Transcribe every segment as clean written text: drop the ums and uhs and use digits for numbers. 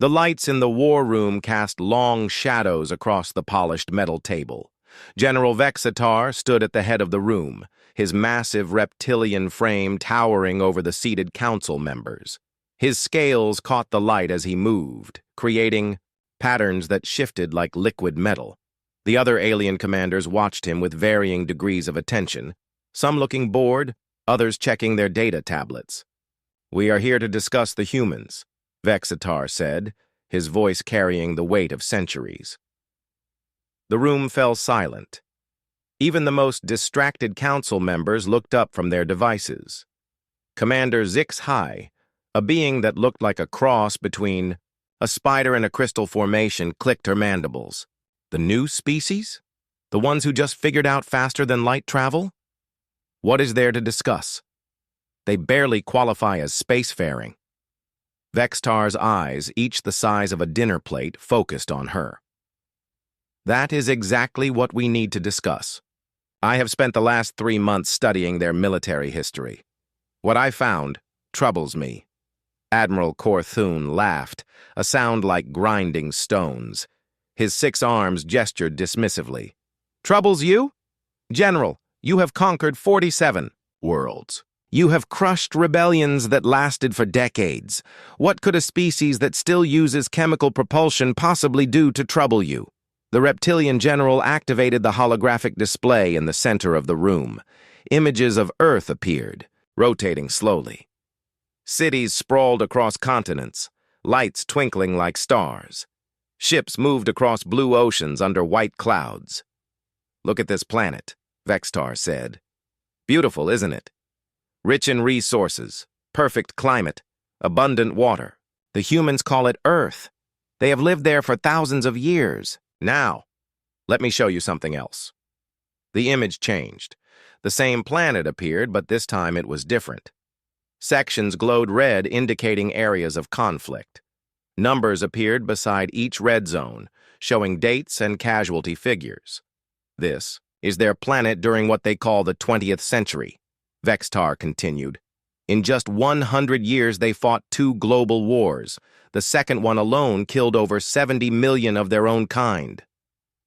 The lights in the war room cast long shadows across the polished metal table. General Vexitar stood at the head of the room, his massive reptilian frame towering over the seated council members. His scales caught the light as he moved, creating patterns that shifted like liquid metal. The other alien commanders watched him with varying degrees of attention, some looking bored, others checking their data tablets. "We are here to discuss the humans," Vexitar said, his voice carrying the weight of centuries. The room fell silent. Even the most distracted council members looked up from their devices. Commander HFY, a being that looked like a cross between a spider and a crystal formation, clicked her mandibles. The new species? The ones who just figured out faster than light travel? What is there to discuss? They barely qualify as spacefaring. Vexitar's eyes, each the size of a dinner plate, focused on her. That is exactly what we need to discuss. I have spent the last 3 months studying their military history. What I found troubles me. Admiral Korthun laughed, a sound like grinding stones. His 6 arms gestured dismissively. Troubles you? General, you have conquered 47 worlds. You have crushed rebellions that lasted for decades. What could a species that still uses chemical propulsion possibly do to trouble you? The reptilian general activated the holographic display in the center of the room. Images of Earth appeared, rotating slowly. Cities sprawled across continents, lights twinkling like stars. Ships moved across blue oceans under white clouds. Look at this planet, Vexitar said. Beautiful, isn't it? Rich in resources, perfect climate, abundant water. The humans call it Earth. They have lived there for thousands of years. Now, let me show you something else. The image changed. The same planet appeared, but this time it was different. Sections glowed red, indicating areas of conflict. Numbers appeared beside each red zone, showing dates and casualty figures. This is their planet during what they call the 20th century, Vexitar continued. In just 100 years, they fought 2 global wars. The second one alone killed over 70 million of their own kind.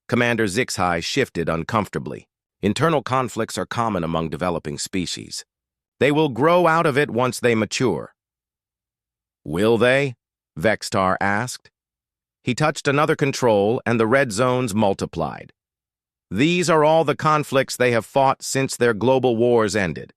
Commander HFY shifted uncomfortably. Internal conflicts are common among developing species. They will grow out of it once they mature. Will they? Vexitar asked. He touched another control, and the red zones multiplied. These are all the conflicts they have fought since their global wars ended.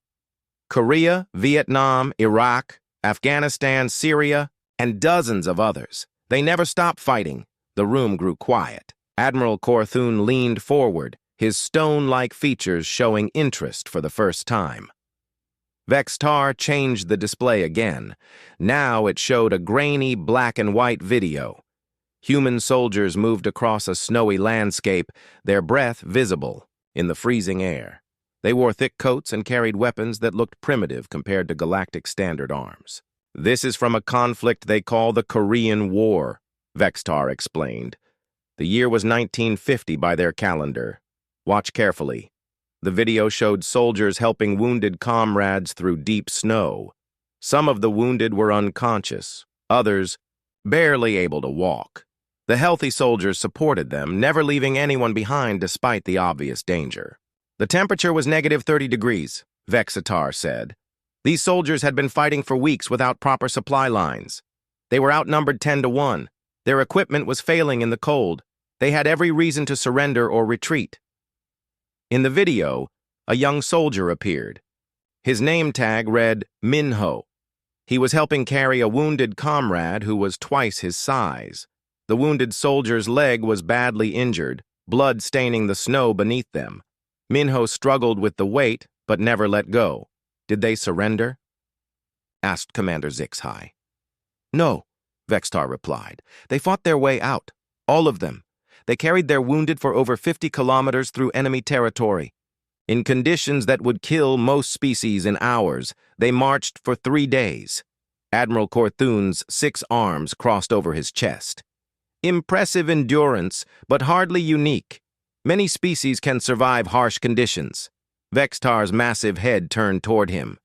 Korea, Vietnam, Iraq, Afghanistan, Syria, and dozens of others. They never stopped fighting. The room grew quiet. Admiral Korthun leaned forward, his stone-like features showing interest for the first time. Vexitar changed the display again. Now it showed a grainy black and white video. Human soldiers moved across a snowy landscape, their breath visible in the freezing air. They wore thick coats and carried weapons that looked primitive compared to galactic standard arms. This is from a conflict they call the Korean War, Vexitar explained. The year was 1950 by their calendar. Watch carefully. The video showed soldiers helping wounded comrades through deep snow. Some of the wounded were unconscious, others barely able to walk. The healthy soldiers supported them, never leaving anyone behind despite the obvious danger. The temperature was negative 30 degrees, Vexitar said. These soldiers had been fighting for weeks without proper supply lines. They were outnumbered 10-1. Their equipment was failing in the cold. They had every reason to surrender or retreat. In the video, a young soldier appeared. His name tag read Minho. He was helping carry a wounded comrade who was twice his size. The wounded soldier's leg was badly injured, blood staining the snow beneath them. Minho struggled with the weight, but never let go. Did they surrender? Asked Commander HFY. No, Vexitar replied. They fought their way out, all of them. They carried their wounded for over 50 kilometers through enemy territory. In conditions that would kill most species in hours, they marched for 3 days. Admiral Korthun's 6 arms crossed over his chest. Impressive endurance, but hardly unique. Many species can survive harsh conditions. Vexitar's massive head turned toward him.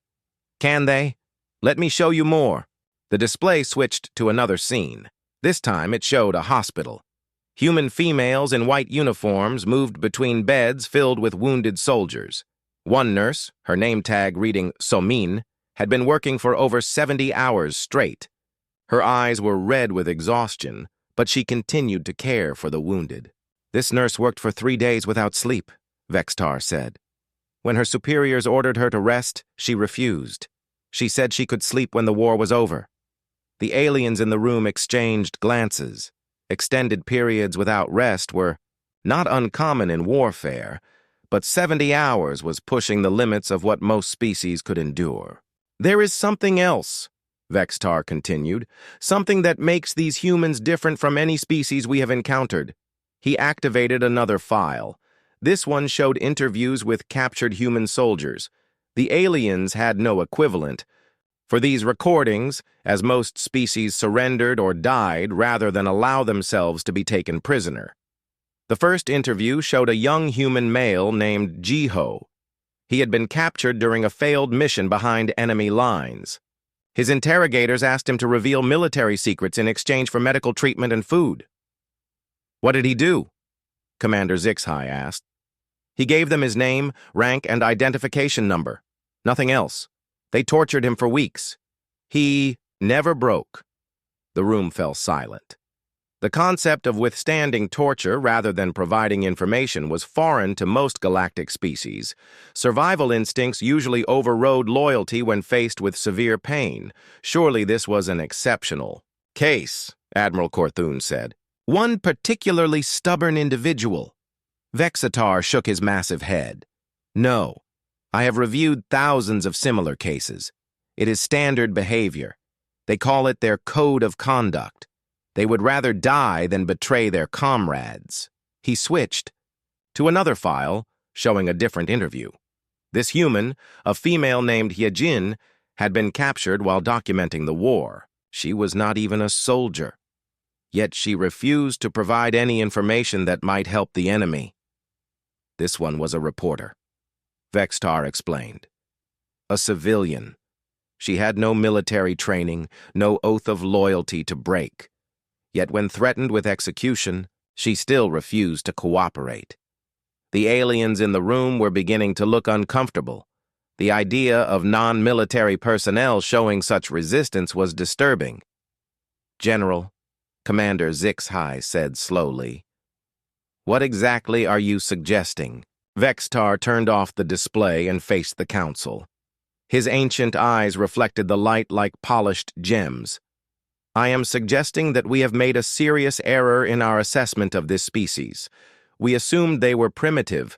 Can they? Let me show you more. The display switched to another scene. This time it showed a hospital. Human females in white uniforms moved between beds filled with wounded soldiers. One nurse, her name tag reading Somin, had been working for over 70 hours straight. Her eyes were red with exhaustion, but she continued to care for the wounded. "This nurse worked for 3 days without sleep," Vextar said. When her superiors ordered her to rest, she refused. She said she could sleep when the war was over. The aliens in the room exchanged glances. Extended periods without rest were not uncommon in warfare, but 70 hours was pushing the limits of what most species could endure. "There is something else," Vextar continued, "something that makes these humans different from any species we have encountered." He activated another file. This one showed interviews with captured human soldiers. The aliens had no equivalent. For these recordings, as most species surrendered or died rather than allow themselves to be taken prisoner. The first interview showed a young human male named Jiho. He had been captured during a failed mission behind enemy lines. His interrogators asked him to reveal military secrets in exchange for medical treatment and food. "What did he do?" Commander Zixhai asked. "He gave them his name, rank, and identification number. Nothing else. They tortured him for weeks. He never broke." The room fell silent. The concept of withstanding torture rather than providing information was foreign to most galactic species. Survival instincts usually overrode loyalty when faced with severe pain. Surely this was an exceptional case, Admiral Korthun said. "One particularly stubborn individual." Vexitar shook his massive head. "No. I have reviewed thousands of similar cases. It is standard behavior. They call it their code of conduct. They would rather die than betray their comrades." He switched to another file, showing a different interview. This human, a female named Hyejin, had been captured while documenting the war. She was not even a soldier. Yet she refused to provide any information that might help the enemy. This one was a reporter. Vextar explained. A civilian. She had no military training, no oath of loyalty to break. Yet when threatened with execution, she still refused to cooperate. The aliens in the room were beginning to look uncomfortable. The idea of non-military personnel showing such resistance was disturbing. "General," Commander Zixhai said slowly, "what exactly are you suggesting?" Vextar turned off the display and faced the council. His ancient eyes reflected the light like polished gems. "I am suggesting that we have made a serious error in our assessment of this species. We assumed they were primitive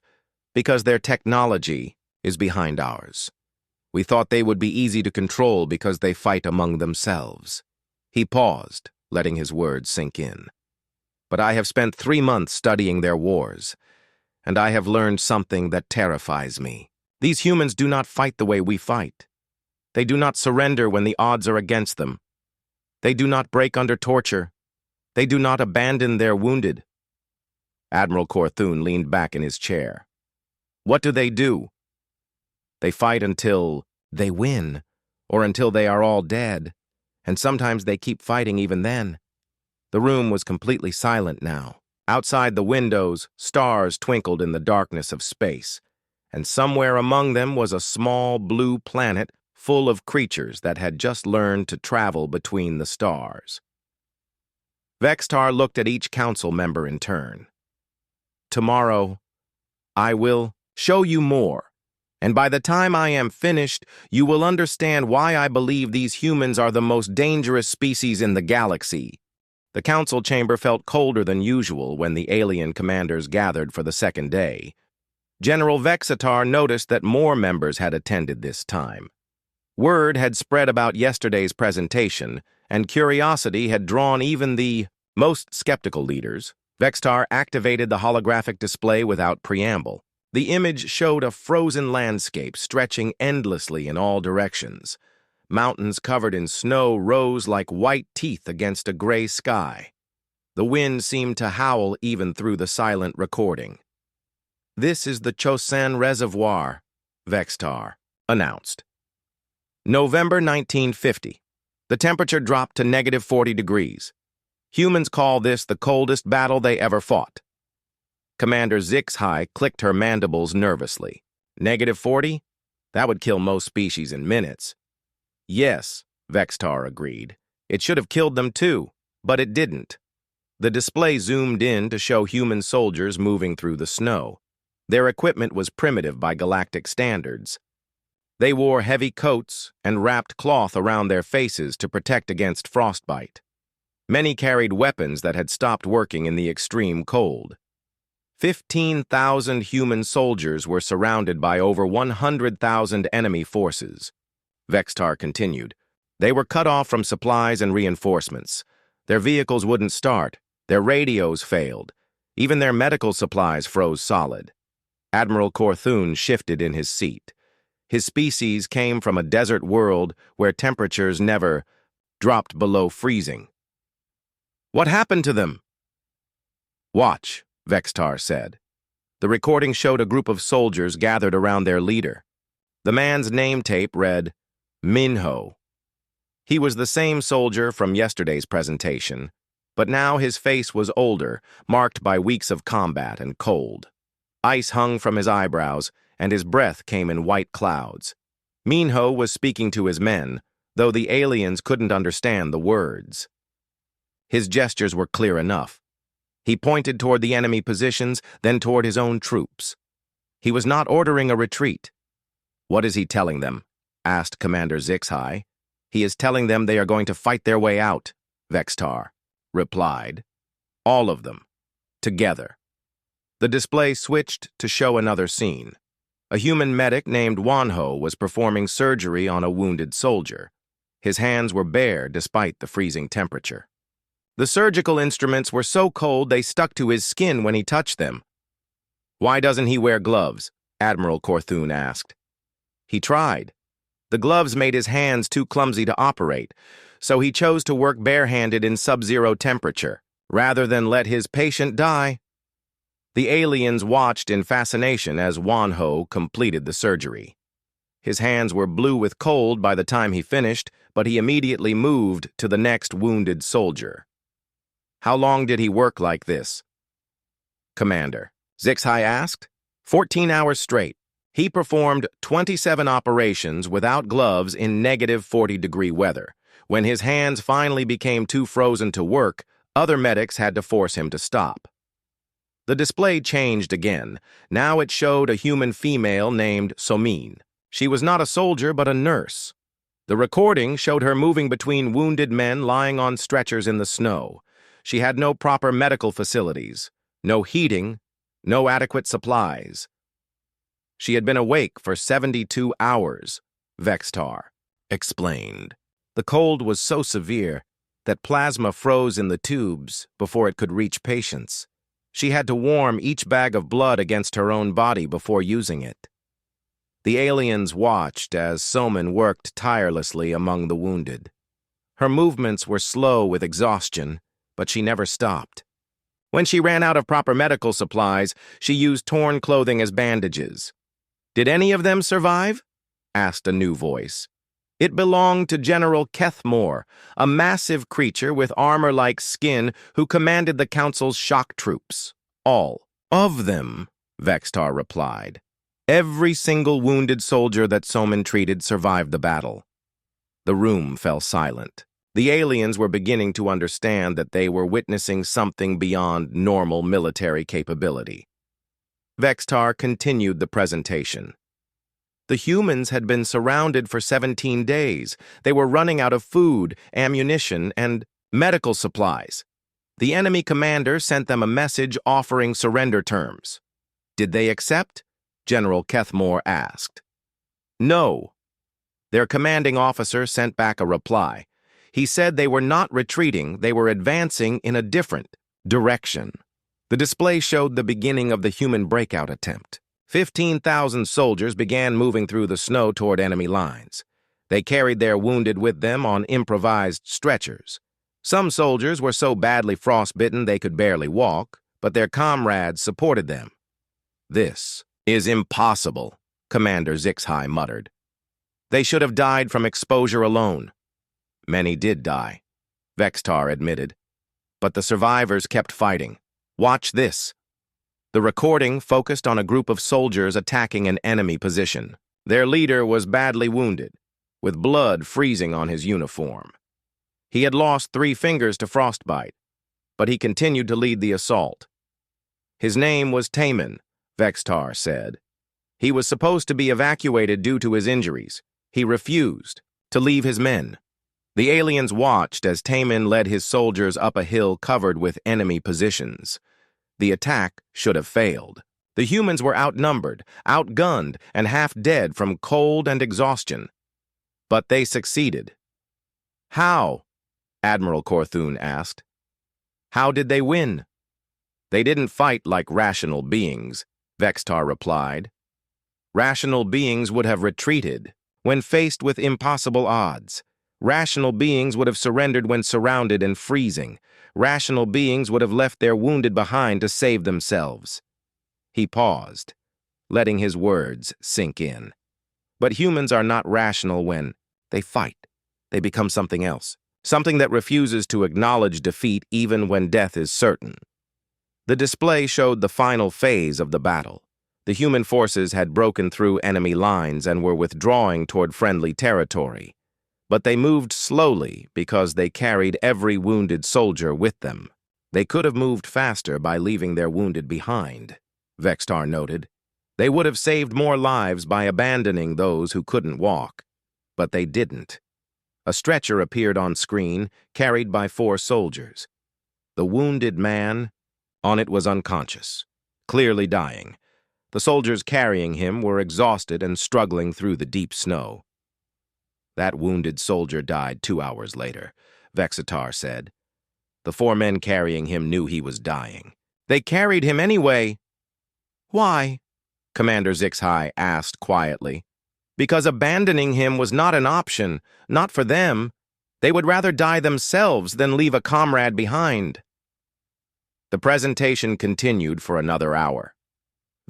because their technology is behind ours. We thought they would be easy to control because they fight among themselves." He paused, letting his words sink in. "But I have spent 3 months studying their wars, and I have learned something that terrifies me. These humans do not fight the way we fight. They do not surrender when the odds are against them. They do not break under torture. They do not abandon their wounded." Admiral Korthun leaned back in his chair. "What do? They fight until they win, or until they are all dead, and sometimes they keep fighting even then." The room was completely silent now. Outside the windows, stars twinkled in the darkness of space, and somewhere among them was a small blue planet full of creatures that had just learned to travel between the stars. Vextar looked at each council member in turn. "Tomorrow, I will show you more, and by the time I am finished, you will understand why I believe these humans are the most dangerous species in the galaxy." The council chamber felt colder than usual when the alien commanders gathered for the second day. General Vexitar noticed that more members had attended this time. Word had spread about yesterday's presentation, and curiosity had drawn even the most skeptical leaders. Vextar activated the holographic display without preamble. The image showed a frozen landscape stretching endlessly in all directions. Mountains covered in snow rose like white teeth against a gray sky. The wind seemed to howl even through the silent recording. "This is the Chosan Reservoir," Vextar announced. November 1950. The temperature dropped to -40 degrees. Humans call this the coldest battle they ever fought. Commander HFY clicked her mandibles nervously. -40? That would kill most species in minutes. Yes, Vextar agreed. It should have killed them too, but it didn't. The display zoomed in to show human soldiers moving through the snow. Their equipment was primitive by galactic standards. They wore heavy coats and wrapped cloth around their faces to protect against frostbite. Many carried weapons that had stopped working in the extreme cold. 15,000 human soldiers were surrounded by over 100,000 enemy forces. Vextar continued. They were cut off from supplies and reinforcements. Their vehicles wouldn't start. Their radios failed. Even their medical supplies froze solid. Admiral Korthun shifted in his seat. His species came from a desert world where temperatures never dropped below freezing. What happened to them? Watch, Vextar said. The recording showed a group of soldiers gathered around their leader. The man's name tape read, Minho. He was the same soldier from yesterday's presentation, but now his face was older, marked by weeks of combat and cold. Ice hung from his eyebrows, and his breath came in white clouds. Minho was speaking to his men, though the aliens couldn't understand the words. His gestures were clear enough. He pointed toward the enemy positions, then toward his own troops. He was not ordering a retreat. What is he telling them? Asked Commander HFY. He is telling them they are going to fight their way out, Vextar replied. All of them. Together. The display switched to show another scene. A human medic named Wanho was performing surgery on a wounded soldier. His hands were bare despite the freezing temperature. The surgical instruments were so cold they stuck to his skin when he touched them. Why doesn't he wear gloves? Admiral Korthun asked. He tried. The gloves made his hands too clumsy to operate, so he chose to work barehanded in sub-zero temperature, rather than let his patient die. The aliens watched in fascination as Wanho completed the surgery. His hands were blue with cold by the time he finished, but he immediately moved to the next wounded soldier. How long did he work like this? Commander, HFY asked. 14 hours straight. He performed 27 operations without gloves in -40-degree weather. When his hands finally became too frozen to work, other medics had to force him to stop. The display changed again. Now it showed a human female named Somin. She was not a soldier, but a nurse. The recording showed her moving between wounded men lying on stretchers in the snow. She had no proper medical facilities, no heating, no adequate supplies. She had been awake for 72 hours, Vextar explained. The cold was so severe that plasma froze in the tubes before it could reach patients. She had to warm each bag of blood against her own body before using it. The aliens watched as Somin worked tirelessly among the wounded. Her movements were slow with exhaustion, but she never stopped. When she ran out of proper medical supplies, she used torn clothing as bandages. Did any of them survive? Asked a new voice. It belonged to General Kethmore, a massive creature with armor-like skin who commanded the Council's shock troops. All of them, Vextar replied. Every single wounded soldier that Somin treated survived the battle. The room fell silent. The aliens were beginning to understand that they were witnessing something beyond normal military capability. Vextar continued the presentation. The humans had been surrounded for 17 days. They were running out of food, ammunition, and medical supplies. The enemy commander sent them a message offering surrender terms. Did they accept? General Kethmore asked. No. Their commanding officer sent back a reply. He said they were not retreating, they were advancing in a different direction. The display showed the beginning of the human breakout attempt. 15,000 soldiers began moving through the snow toward enemy lines. They carried their wounded with them on improvised stretchers. Some soldiers were so badly frostbitten they could barely walk, but their comrades supported them. This is impossible, Commander HFY muttered. They should have died from exposure alone. Many did die, Vextar admitted. But the survivors kept fighting. Watch this. The recording focused on a group of soldiers attacking an enemy position. Their leader was badly wounded, with blood freezing on his uniform. He had lost 3 fingers to frostbite, but he continued to lead the assault. His name was Taman, Vextar said. He was supposed to be evacuated due to his injuries. He refused to leave his men. The aliens watched as Taman led his soldiers up a hill covered with enemy positions. The attack should have failed. The humans were outnumbered, outgunned, and half dead from cold and exhaustion. But they succeeded. How? Admiral Korthun asked. How did they win? They didn't fight like rational beings, Vextar replied. Rational beings would have retreated when faced with impossible odds. Rational beings would have surrendered when surrounded and freezing. Rational beings would have left their wounded behind to save themselves. He paused, letting his words sink in. But humans are not rational when they fight. They become something else, something that refuses to acknowledge defeat even when death is certain. The display showed the final phase of the battle. The human forces had broken through enemy lines and were withdrawing toward friendly territory. But they moved slowly because they carried every wounded soldier with them. They could have moved faster by leaving their wounded behind, Vextar noted. They would have saved more lives by abandoning those who couldn't walk. But they didn't. A stretcher appeared on screen, carried by 4 soldiers. The wounded man on it was unconscious, clearly dying. The soldiers carrying him were exhausted and struggling through the deep snow. That wounded soldier died 2 hours later, Vexitar said. The 4 men carrying him knew he was dying. They carried him anyway. Why? Commander Zixhai asked quietly. Because abandoning him was not an option, not for them. They would rather die themselves than leave a comrade behind. The presentation continued for another hour.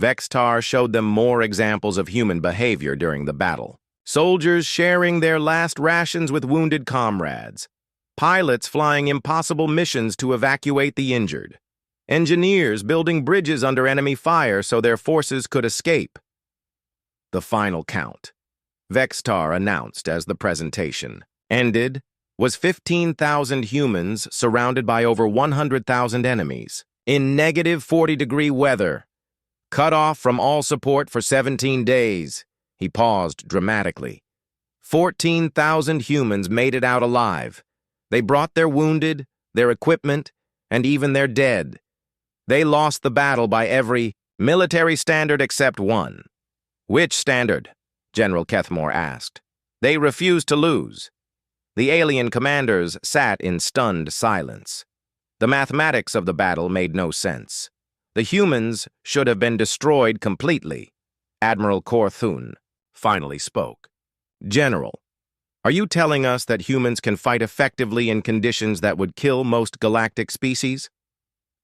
Vextar showed them more examples of human behavior during the battle. Soldiers sharing their last rations with wounded comrades. Pilots flying impossible missions to evacuate the injured. Engineers building bridges under enemy fire so their forces could escape. The final count, Vextar announced as the presentation ended, was 15,000 humans surrounded by over 100,000 enemies, in negative 40-degree weather, cut off from all support for 17 days. He paused dramatically. 14,000 humans made it out alive. They brought their wounded, their equipment, and even their dead. They lost the battle by every military standard except one. Which standard? General Kethmore asked. They refused to lose. The alien commanders sat in stunned silence. The mathematics of the battle made no sense. The humans should have been destroyed completely. Admiral Korthun finally spoke. General, are you telling us that humans can fight effectively in conditions that would kill most galactic species?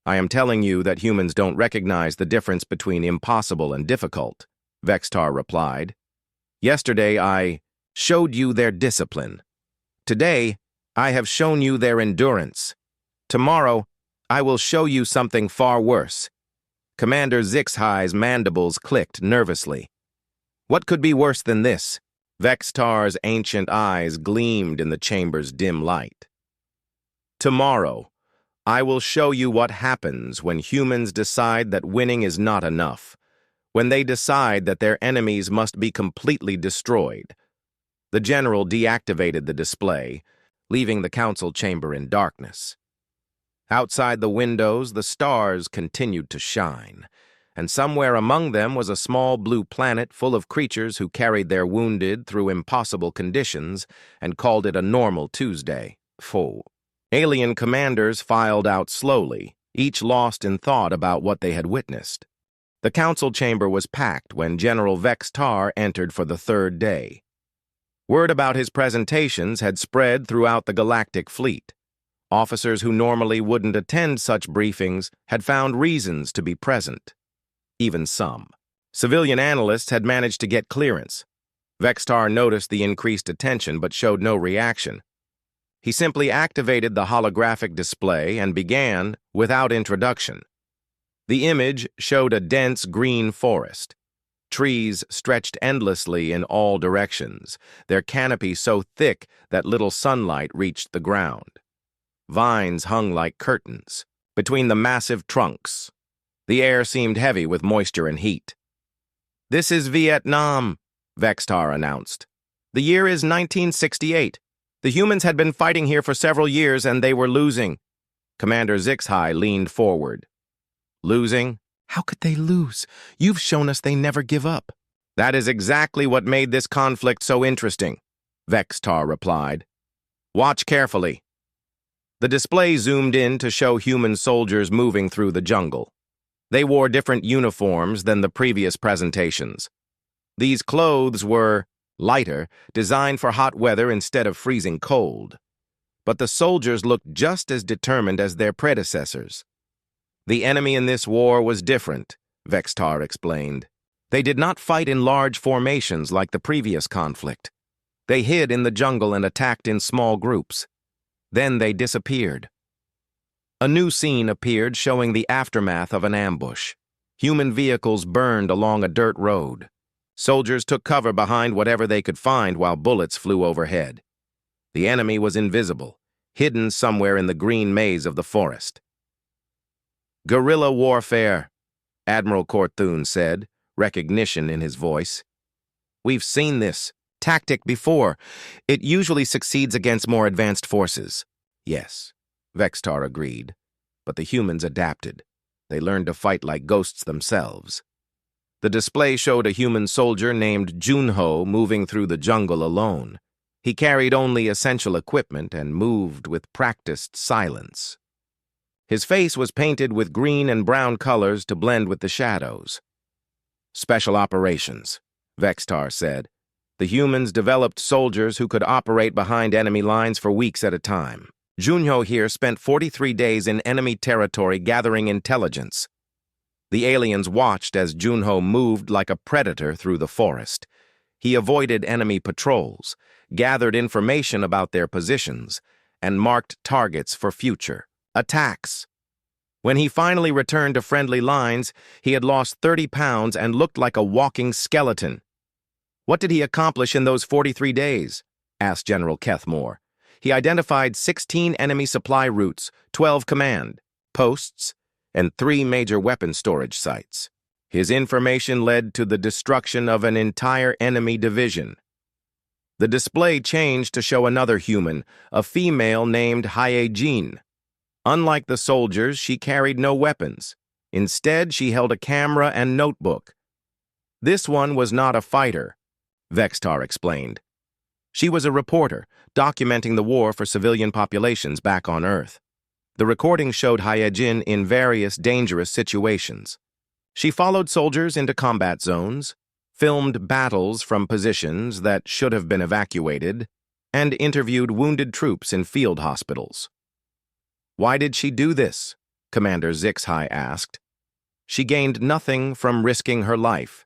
I am telling you that humans don't recognize the difference between impossible and difficult, Vextar replied. Yesterday I showed you their discipline. Today, I have shown you their endurance. Tomorrow, I will show you something far worse. Commander Zixhai's mandibles clicked nervously. What could be worse than this? Vextar's ancient eyes gleamed in the chamber's dim light. Tomorrow, I will show you what happens when humans decide that winning is not enough, when they decide that their enemies must be completely destroyed. The general deactivated the display, leaving the council chamber in darkness. Outside the windows, the stars continued to shine, and somewhere among them was a small blue planet full of creatures who carried their wounded through impossible conditions and called it a normal Tuesday. Foe. Alien commanders filed out slowly, each lost in thought about what they had witnessed. The council chamber was packed when General Vextar entered for the 3rd day. Word about his presentations had spread throughout the galactic fleet. Officers who normally wouldn't attend such briefings had found reasons to be present. Even some. Civilian analysts had managed to get clearance. Vextar noticed the increased attention but showed no reaction. He simply activated the holographic display and began without introduction. The image showed a dense green forest. Trees stretched endlessly in all directions, their canopy so thick that little sunlight reached the ground. Vines hung like curtains between the massive trunks. The air seemed heavy with moisture and heat. "This is Vietnam," Vextar announced. "The year is 1968. The humans had been fighting here for several years and they were losing." Commander Zixhai leaned forward. "Losing? How could they lose? You've shown us they never give up." "That is exactly what made this conflict so interesting," Vextar replied. "Watch carefully." The display zoomed in to show human soldiers moving through the jungle. They wore different uniforms than the previous presentations. These clothes were lighter, designed for hot weather instead of freezing cold. But the soldiers looked just as determined as their predecessors. "The enemy in this war was different," Vextar explained. "They did not fight in large formations like the previous conflict. They hid in the jungle and attacked in small groups. Then they disappeared." A new scene appeared showing the aftermath of an ambush. Human vehicles burned along a dirt road. Soldiers took cover behind whatever they could find while bullets flew overhead. The enemy was invisible, hidden somewhere in the green maze of the forest. "Guerrilla warfare," Admiral Korthun said, recognition in his voice. "We've seen this tactic before. It usually succeeds against more advanced forces." "Yes," Vextar agreed, but the humans adapted. They learned to fight like ghosts themselves. The display showed a human soldier named Junho moving through the jungle alone. He carried only essential equipment and moved with practiced silence. His face was painted with green and brown colors to blend with the shadows. "Special operations," Vextar said. "The humans developed soldiers who could operate behind enemy lines for weeks at a time. Junho here spent 43 days in enemy territory gathering intelligence." The aliens watched as Junho moved like a predator through the forest. He avoided enemy patrols, gathered information about their positions, and marked targets for future attacks. When he finally returned to friendly lines, he had lost 30 pounds and looked like a walking skeleton. "What did he accomplish in those 43 days?" asked General Kethmore. "He identified 16 enemy supply routes, 12 command posts, and 3 major weapon storage sites. His information led to the destruction of an entire enemy division." The display changed to show another human, a female named Hyejin. Unlike the soldiers, she carried no weapons. Instead, she held a camera and notebook. "This one was not a fighter," Vextar explained. "She was a reporter, documenting the war for civilian populations back on Earth." The recording showed Hyejin in various dangerous situations. She followed soldiers into combat zones, filmed battles from positions that should have been evacuated, and interviewed wounded troops in field hospitals. "Why did she do this?" Commander Zixhai asked. "She gained nothing from risking her life.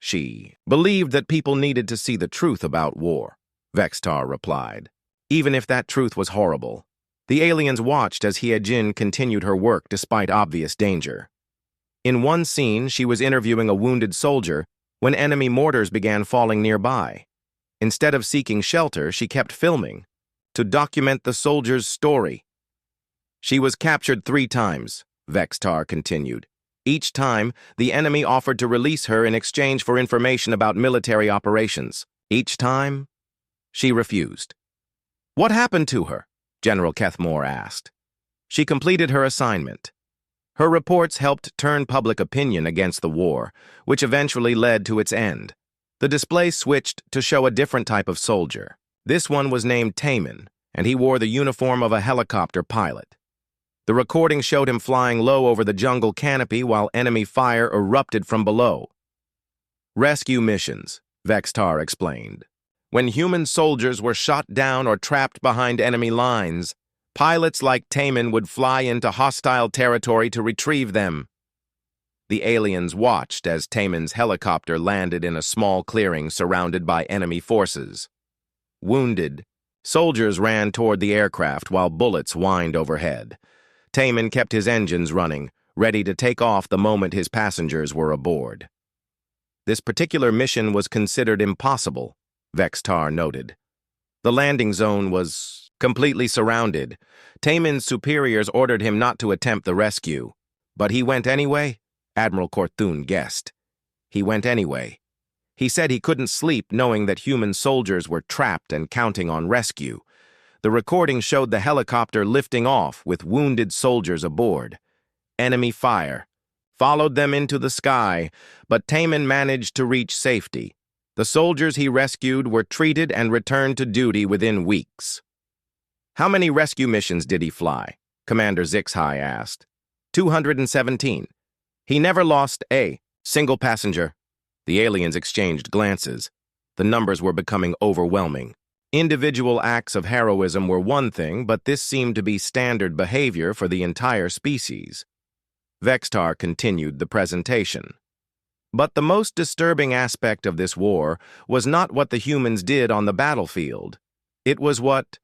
She believed that people needed to see the truth about war," Vextar replied, "even if that truth was horrible." The aliens watched as Hyejin continued her work despite obvious danger. In one scene, she was interviewing a wounded soldier when enemy mortars began falling nearby. Instead of seeking shelter, she kept filming to document the soldier's story. "She was captured 3 times, Vextar continued. Each time, the enemy offered to release her in exchange for information about military operations. Each time, she refused." "What happened to her?" General Kethmore asked. "She completed her assignment. Her reports helped turn public opinion against the war, which eventually led to its end." The display switched to show a different type of soldier. This one was named Taman, and he wore the uniform of a helicopter pilot. The recording showed him flying low over the jungle canopy while enemy fire erupted from below. "Rescue missions," Vextar explained. "When human soldiers were shot down or trapped behind enemy lines, pilots like Taman would fly into hostile territory to retrieve them." The aliens watched as Taman's helicopter landed in a small clearing surrounded by enemy forces. Wounded, Soldiers ran toward the aircraft while bullets whined overhead. Taman kept his engines running, ready to take off the moment his passengers were aboard. This particular mission was considered impossible, Vextar noted. The landing zone was completely surrounded. Taman's superiors ordered him not to attempt the rescue. But he went anyway? Admiral Korthun guessed. He went anyway. He said he couldn't sleep knowing that human soldiers were trapped and counting on rescue. The recording showed the helicopter lifting off with wounded soldiers aboard. Enemy fire followed them into the sky, but Taman managed to reach safety. The soldiers he rescued were treated and returned to duty within weeks. How many rescue missions did he fly? Commander Zixhai asked. 217. He never lost a single passenger. The aliens exchanged glances. The numbers were becoming overwhelming. Individual acts of heroism were one thing, but this seemed to be standard behavior for the entire species. Vextar continued the presentation. But the most disturbing aspect of this war was not what the humans did on the battlefield. It was what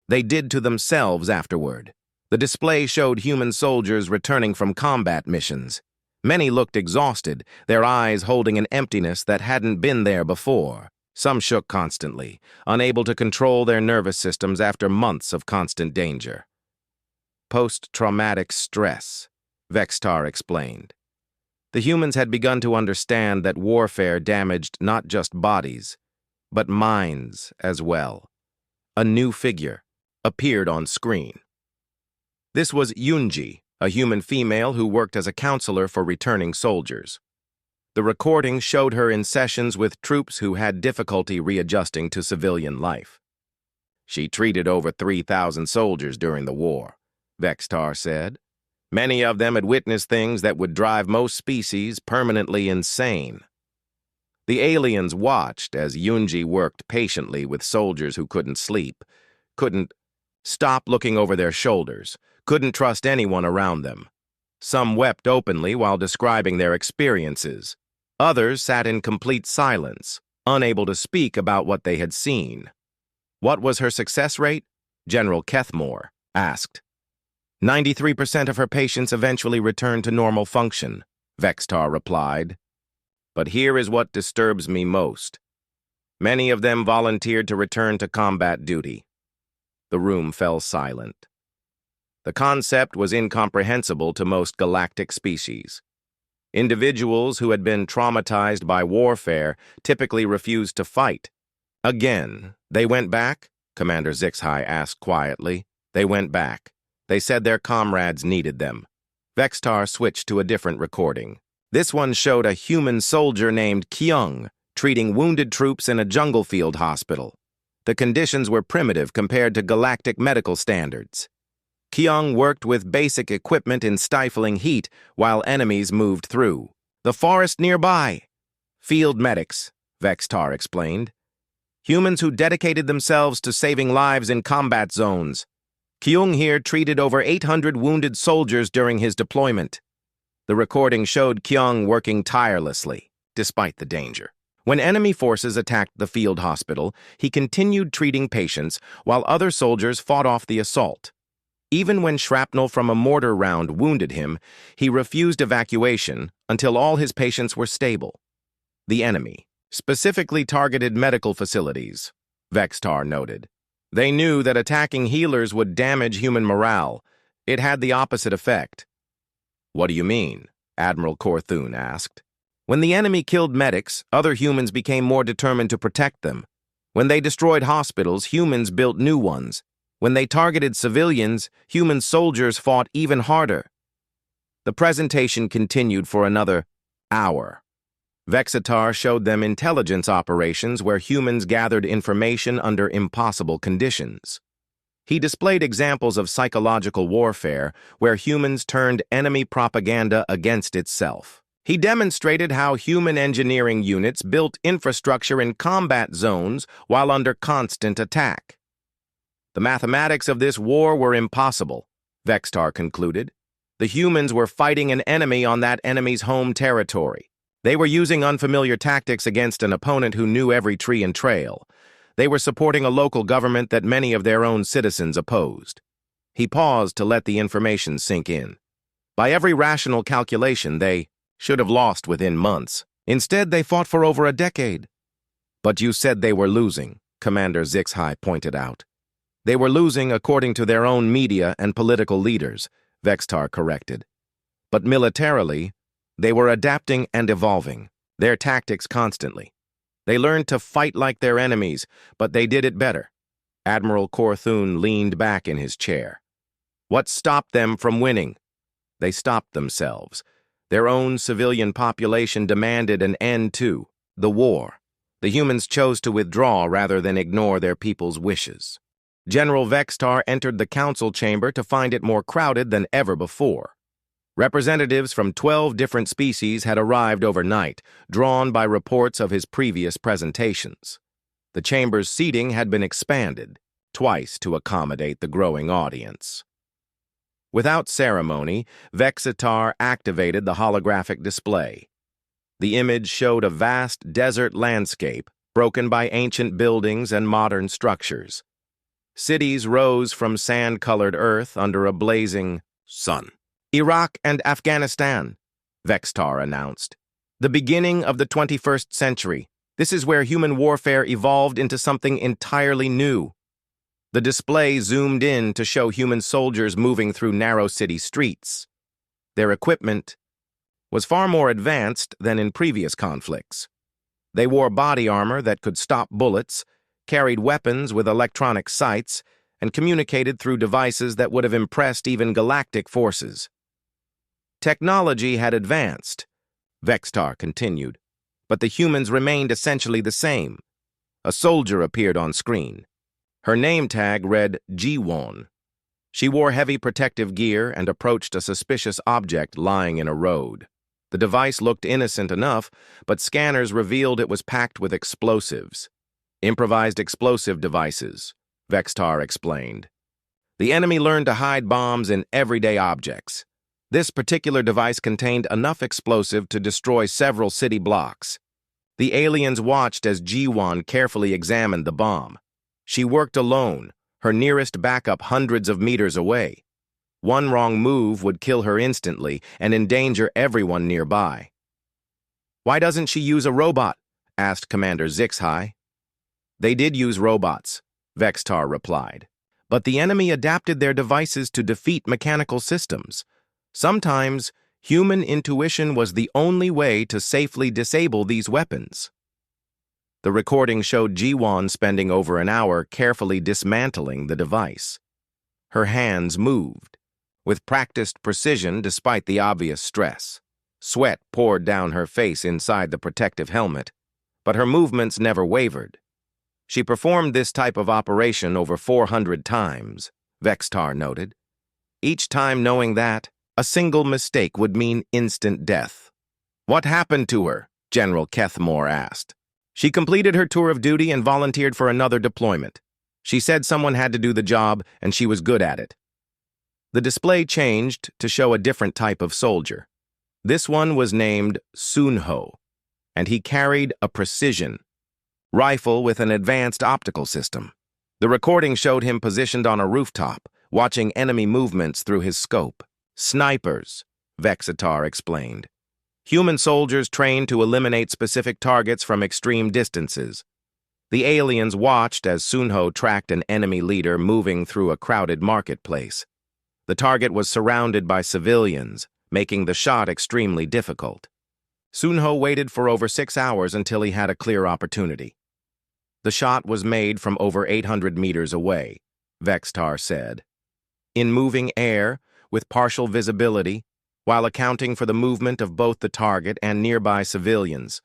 they did to themselves afterward. The display showed human soldiers returning from combat missions. Many looked exhausted, their eyes holding an emptiness that hadn't been there before. Some shook constantly, unable to control their nervous systems after months of constant danger. Post-traumatic stress, Vextar explained. The humans had begun to understand that warfare damaged not just bodies, but minds as well. A new figure appeared on screen. This was Yunji, a human female who worked as a counselor for returning soldiers. The recording showed her in sessions with troops who had difficulty readjusting to civilian life. She treated over 3,000 soldiers during the war, Vextar said. Many of them had witnessed things that would drive most species permanently insane. The aliens watched as Yunji worked patiently with soldiers who couldn't sleep, couldn't stop looking over their shoulders, couldn't trust anyone around them. Some wept openly while describing their experiences. Others sat in complete silence, unable to speak about what they had seen. What was her success rate? General Kethmore asked. 93% of her patients eventually returned to normal function, Vextar replied. But here is what disturbs me most. Many of them volunteered to return to combat duty. The room fell silent. The concept was incomprehensible to most galactic species. Individuals who had been traumatized by warfare typically refused to fight. Again, they went back? Commander Zixhai asked quietly. They went back. They said their comrades needed them. Vextar switched to a different recording. This one showed a human soldier named Kyung treating wounded troops in a jungle field hospital. The conditions were primitive compared to galactic medical standards. Kyung worked with basic equipment in stifling heat while enemies moved through. The forest nearby. Field medics, Vextar explained. Humans who dedicated themselves to saving lives in combat zones. Kyung here treated over 800 wounded soldiers during his deployment. The recording showed Kyung working tirelessly, despite the danger. When enemy forces attacked the field hospital, he continued treating patients while other soldiers fought off the assault. Even when shrapnel from a mortar round wounded him, he refused evacuation until all his patients were stable. The enemy specifically targeted medical facilities, Vextar noted. They knew that attacking healers would damage human morale. It had the opposite effect. What do you mean? Admiral Korthun asked. When the enemy killed medics, other humans became more determined to protect them. When they destroyed hospitals, humans built new ones. When they targeted civilians, human soldiers fought even harder. The presentation continued for another hour. Vexitar showed them intelligence operations where humans gathered information under impossible conditions. He displayed examples of psychological warfare where humans turned enemy propaganda against itself. He demonstrated how human engineering units built infrastructure in combat zones while under constant attack. The mathematics of this war were impossible, Vextar concluded. The humans were fighting an enemy on that enemy's home territory. They were using unfamiliar tactics against an opponent who knew every tree and trail. They were supporting a local government that many of their own citizens opposed. He paused to let the information sink in. By every rational calculation, they should have lost within months. Instead, they fought for over a decade. But you said they were losing, Commander HFY pointed out. They were losing according to their own media and political leaders, Vextar corrected. But militarily, they were adapting and evolving, their tactics constantly. They learned to fight like their enemies, but they did it better. Admiral Korthun leaned back in his chair. What stopped them from winning? They stopped themselves. Their own civilian population demanded an end to the war. The humans chose to withdraw rather than ignore their people's wishes. General Vextar entered the council chamber to find it more crowded than ever before. Representatives from 12 different species had arrived overnight, drawn by reports of his previous presentations. The chamber's seating had been expanded, twice to accommodate the growing audience. Without ceremony, Vexatar activated the holographic display. The image showed a vast desert landscape, broken by ancient buildings and modern structures. Cities rose from sand-colored earth under a blazing sun. Iraq and Afghanistan, Vextar announced. The beginning of the 21st century. This is where human warfare evolved into something entirely new. The display zoomed in to show human soldiers moving through narrow city streets. Their equipment was far more advanced than in previous conflicts. They wore body armor that could stop bullets, carried weapons with electronic sights, and communicated through devices that would have impressed even galactic forces. Technology had advanced, Vextar continued, but the humans remained essentially the same. A soldier appeared on screen. Her name tag read Jiwon. She wore heavy protective gear and approached a suspicious object lying in a road. The device looked innocent enough, but scanners revealed it was packed with explosives. Improvised explosive devices, Vextar explained. The enemy learned to hide bombs in everyday objects. This particular device contained enough explosive to destroy several city blocks. The aliens watched as Jiwon carefully examined the bomb. She worked alone, her nearest backup hundreds of meters away. One wrong move would kill her instantly and endanger everyone nearby. Why doesn't she use a robot? Asked Commander HFY. They did use robots, Vextar replied. But the enemy adapted their devices to defeat mechanical systems. Sometimes, human intuition was the only way to safely disable these weapons. The recording showed Jiwon spending over an hour carefully dismantling the device. Her hands moved, with practiced precision despite the obvious stress. Sweat poured down her face inside the protective helmet, but her movements never wavered. She performed this type of operation over 400 times, Vextar noted, each time knowing that a single mistake would mean instant death. What happened to her? General Kethmore asked. She completed her tour of duty and volunteered for another deployment. She said someone had to do the job, and she was good at it. The display changed to show a different type of soldier. This one was named Sunho, and he carried a precision rifle with an advanced optical system. The recording showed him positioned on a rooftop, watching enemy movements through his scope. Snipers, Vexatar explained. Human soldiers trained to eliminate specific targets from extreme distances. The aliens watched as Sunho tracked an enemy leader moving through a crowded marketplace. The target was surrounded by civilians, making the shot extremely difficult. Sunho waited for over 6 hours until he had a clear opportunity. The shot was made from over 800 meters away, Vextar said. In moving air, with partial visibility, while accounting for the movement of both the target and nearby civilians.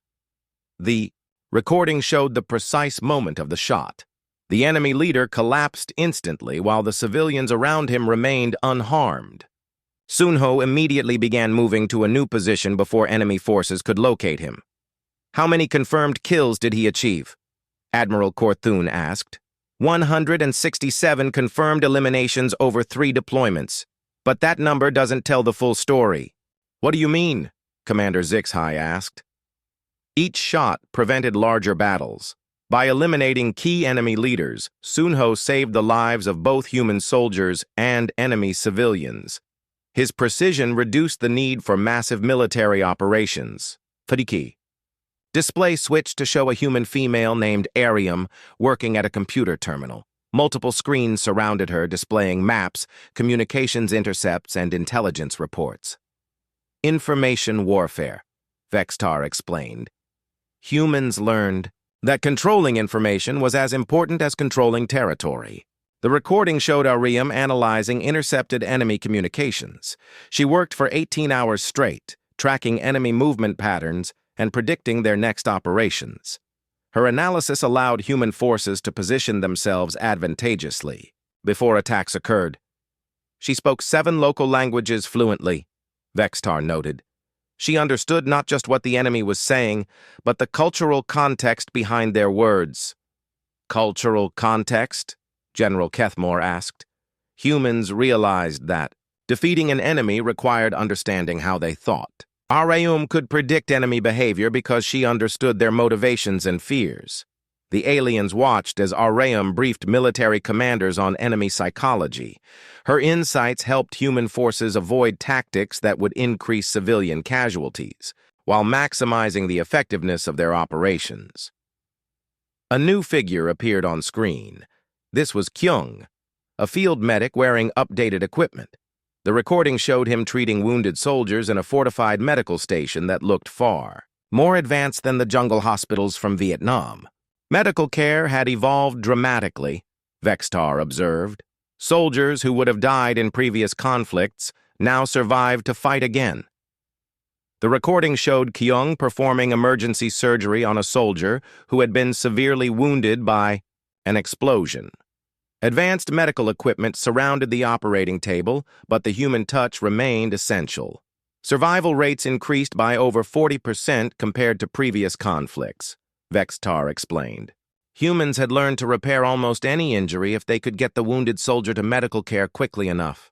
The recording showed the precise moment of the shot. The enemy leader collapsed instantly while the civilians around him remained unharmed. Sunho immediately began moving to a new position before enemy forces could locate him. How many confirmed kills did he achieve? Admiral Korthun asked. 167 confirmed eliminations over 3 deployments. But that number doesn't tell the full story. What do you mean? Commander HFY asked. Each shot prevented larger battles. By eliminating key enemy leaders, Sunho saved the lives of both human soldiers and enemy civilians. His precision reduced the need for massive military operations. Fadiki. Display switched to show a human female named Arium working at a computer terminal. Multiple screens surrounded her, displaying maps, communications intercepts, and intelligence reports. Information warfare, Vextar explained. Humans learned that controlling information was as important as controlling territory. The recording showed Arium analyzing intercepted enemy communications. She worked for 18 hours straight, tracking enemy movement patterns and predicting their next operations. Her analysis allowed human forces to position themselves advantageously before attacks occurred. She spoke 7 local languages fluently, Vextar noted. She understood not just what the enemy was saying, but the cultural context behind their words. Cultural context? General Kethmore asked. Humans realized that defeating an enemy required understanding how they thought. Arium could predict enemy behavior because she understood their motivations and fears. The aliens watched as Arium briefed military commanders on enemy psychology. Her insights helped human forces avoid tactics that would increase civilian casualties, while maximizing the effectiveness of their operations. A new figure appeared on screen. This was Kyung, a field medic wearing updated equipment. The recording showed him treating wounded soldiers in a fortified medical station that looked far, more advanced than the jungle hospitals from Vietnam. Medical care had evolved dramatically, Vextar observed. Soldiers who would have died in previous conflicts now survived to fight again. The recording showed Kyung performing emergency surgery on a soldier who had been severely wounded by an explosion. Advanced medical equipment surrounded the operating table, but the human touch remained essential. Survival rates increased by over 40% compared to previous conflicts, Vextar explained. Humans had learned to repair almost any injury if they could get the wounded soldier to medical care quickly enough.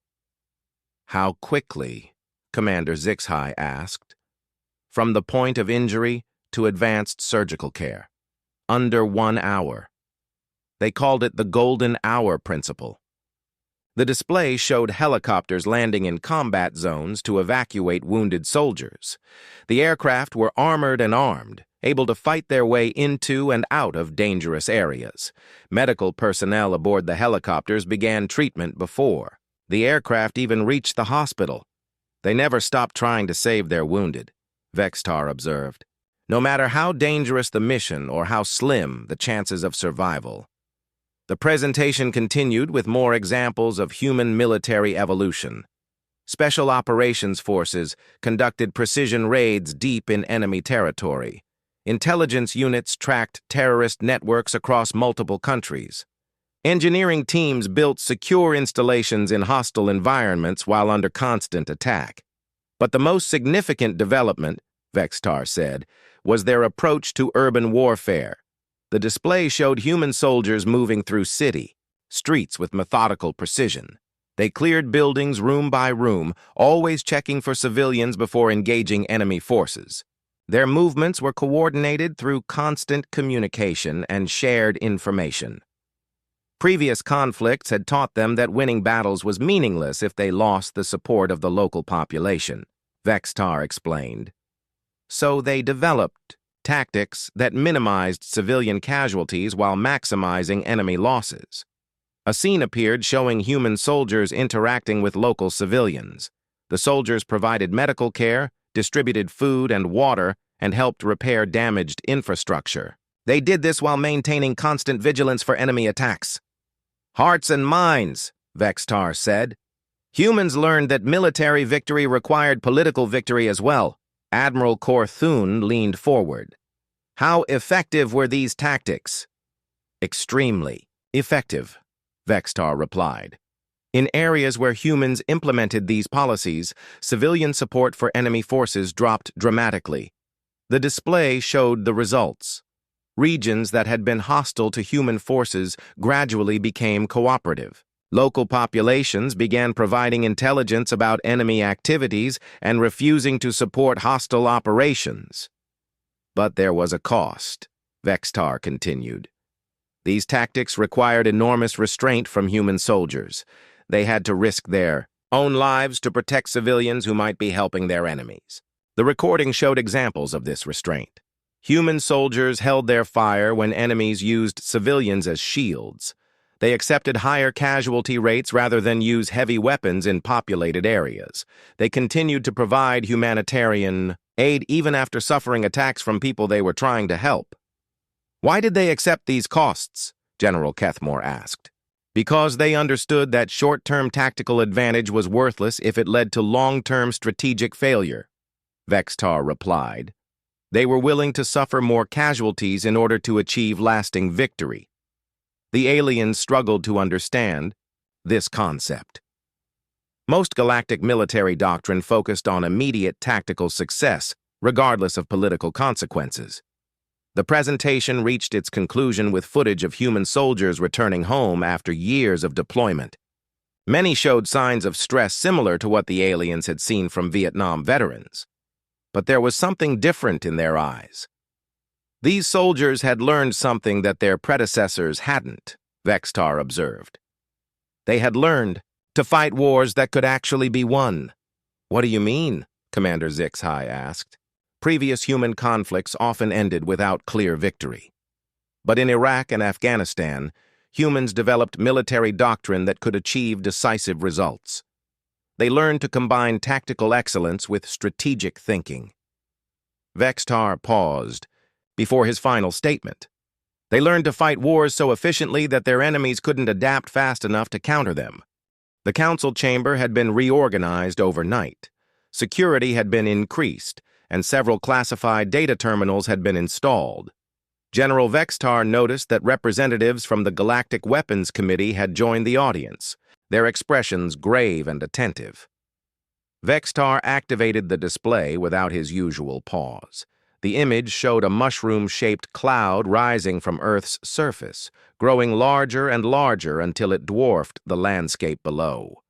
How quickly? Commander Zixhai asked. From the point of injury to advanced surgical care. Under 1 hour. They called it the Golden Hour Principle. The display showed helicopters landing in combat zones to evacuate wounded soldiers. The aircraft were armored and armed, able to fight their way into and out of dangerous areas. Medical personnel aboard the helicopters began treatment before the aircraft even reached the hospital. They never stopped trying to save their wounded, Vextar observed. No matter how dangerous the mission or how slim the chances of survival. The presentation continued with more examples of human military evolution. Special Operations Forces conducted precision raids deep in enemy territory. Intelligence units tracked terrorist networks across multiple countries. Engineering teams built secure installations in hostile environments while under constant attack. But the most significant development, Vextar said, was their approach to urban warfare. The display showed human soldiers moving through streets with methodical precision. They cleared buildings room by room, always checking for civilians before engaging enemy forces. Their movements were coordinated through constant communication and shared information. Previous conflicts had taught them that winning battles was meaningless if they lost the support of the local population, Vextar explained. So they developed tactics that minimized civilian casualties while maximizing enemy losses. A scene appeared showing human soldiers interacting with local civilians. The soldiers provided medical care, distributed food and water, and helped repair damaged infrastructure. They did this while maintaining constant vigilance for enemy attacks. Hearts and minds, Vextar said. Humans learned that military victory required political victory as well. Admiral Korthun leaned forward. How effective were these tactics? Extremely effective, Vextar replied. In areas where humans implemented these policies, civilian support for enemy forces dropped dramatically. The display showed the results. Regions that had been hostile to human forces gradually became cooperative. Local populations began providing intelligence about enemy activities and refusing to support hostile operations. But there was a cost. Vextar continued. These tactics required enormous restraint from human soldiers. They had to risk their own lives to protect civilians who might be helping their enemies. The recording showed examples of this restraint. Human soldiers held their fire when enemies used civilians as shields. They accepted higher casualty rates rather than use heavy weapons in populated areas. They continued to provide humanitarian aid even after suffering attacks from people they were trying to help. Why did they accept these costs? General Kethmore asked. Because they understood that short-term tactical advantage was worthless if it led to long-term strategic failure, Vextar replied. They were willing to suffer more casualties in order to achieve lasting victory. The aliens struggled to understand this concept. Most galactic military doctrine focused on immediate tactical success, regardless of political consequences. The presentation reached its conclusion with footage of human soldiers returning home after years of deployment. Many showed signs of stress similar to what the aliens had seen from Vietnam veterans. But there was something different in their eyes. These soldiers had learned something that their predecessors hadn't, Vextar observed. They had learned to fight wars that could actually be won. What do you mean? Commander Zixhai asked. Previous human conflicts often ended without clear victory. But in Iraq and Afghanistan, humans developed military doctrine that could achieve decisive results. They learned to combine tactical excellence with strategic thinking. Vextar paused before his final statement. They learned to fight wars so efficiently that their enemies couldn't adapt fast enough to counter them. The council chamber had been reorganized overnight. Security had been increased, and several classified data terminals had been installed. General Vextar noticed that representatives from the Galactic Weapons Committee had joined the audience, their expressions grave and attentive. Vextar activated the display without his usual pause. The image showed a mushroom-shaped cloud rising from Earth's surface, growing larger and larger until it dwarfed the landscape below.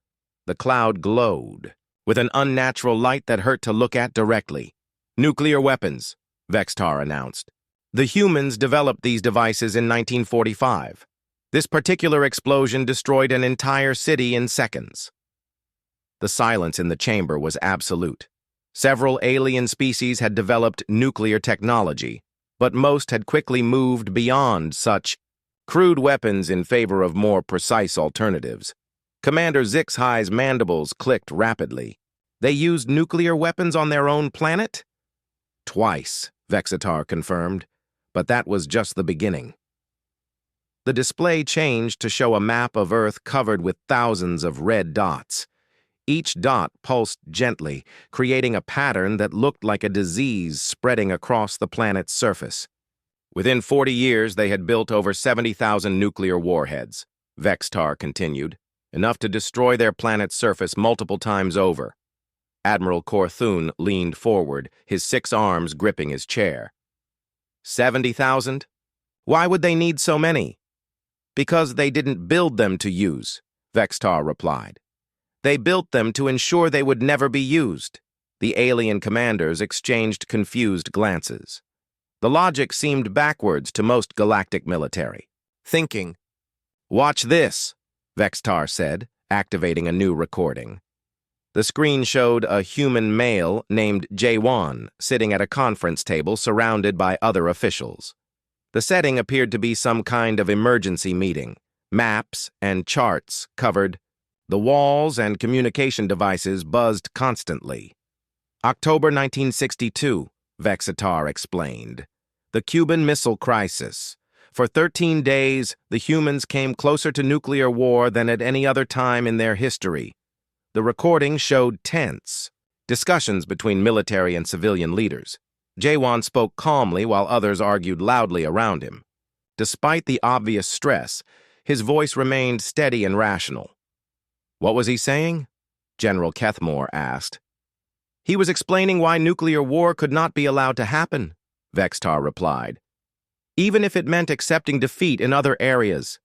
The cloud glowed, with an unnatural light that hurt to look at directly. Nuclear weapons, Vextar announced. The humans developed these devices in 1945. This particular explosion destroyed an entire city in seconds. The silence in the chamber was absolute. Several alien species had developed nuclear technology, but most had quickly moved beyond such crude weapons in favor of more precise alternatives. Commander Zixhai's mandibles clicked rapidly. They used nuclear weapons on their own planet? Twice, Vexitar confirmed, but that was just the beginning. The display changed to show a map of Earth covered with thousands of red dots. Each dot pulsed gently, creating a pattern that looked like a disease spreading across the planet's surface. Within 40 years, they had built over 70,000 nuclear warheads, Vextar continued, enough to destroy their planet's surface multiple times over. Admiral Korthun leaned forward, his 6 arms gripping his chair. 70,000? Why would they need so many? Because they didn't build them to use, Vextar replied. They built them to ensure they would never be used. The alien commanders exchanged confused glances. The logic seemed backwards to most galactic military. Thinking. Watch this, Vextar said, activating a new recording. The screen showed a human male named Jaewon sitting at a conference table surrounded by other officials. The setting appeared to be some kind of emergency meeting. Maps and charts covered. The walls and communication devices buzzed constantly. October 1962, Vexitar explained. The Cuban Missile Crisis. For 13 days, the humans came closer to nuclear war than at any other time in their history. The recording showed tense discussions between military and civilian leaders. Jaewon spoke calmly while others argued loudly around him. Despite the obvious stress, his voice remained steady and rational. What was he saying? General Kethmore asked. He was explaining why nuclear war could not be allowed to happen, Vextar replied. Even if it meant accepting defeat in other areas.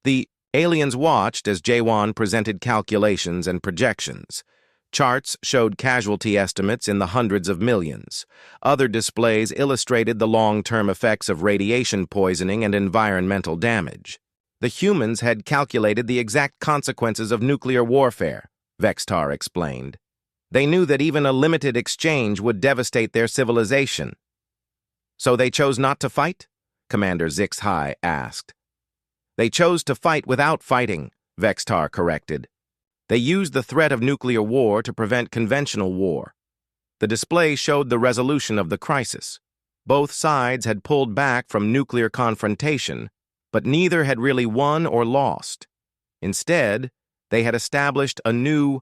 The aliens watched as Jaewon presented calculations and projections. Charts showed casualty estimates in the hundreds of millions. Other displays illustrated the long-term effects of radiation poisoning and environmental damage. The humans had calculated the exact consequences of nuclear warfare, Vextar explained. They knew that even a limited exchange would devastate their civilization. So they chose not to fight? Commander Zix-Hi asked. They chose to fight without fighting, Vextar corrected. They used the threat of nuclear war to prevent conventional war. The display showed the resolution of the crisis. Both sides had pulled back from nuclear confrontation, but neither had really won or lost. Instead, they had established a new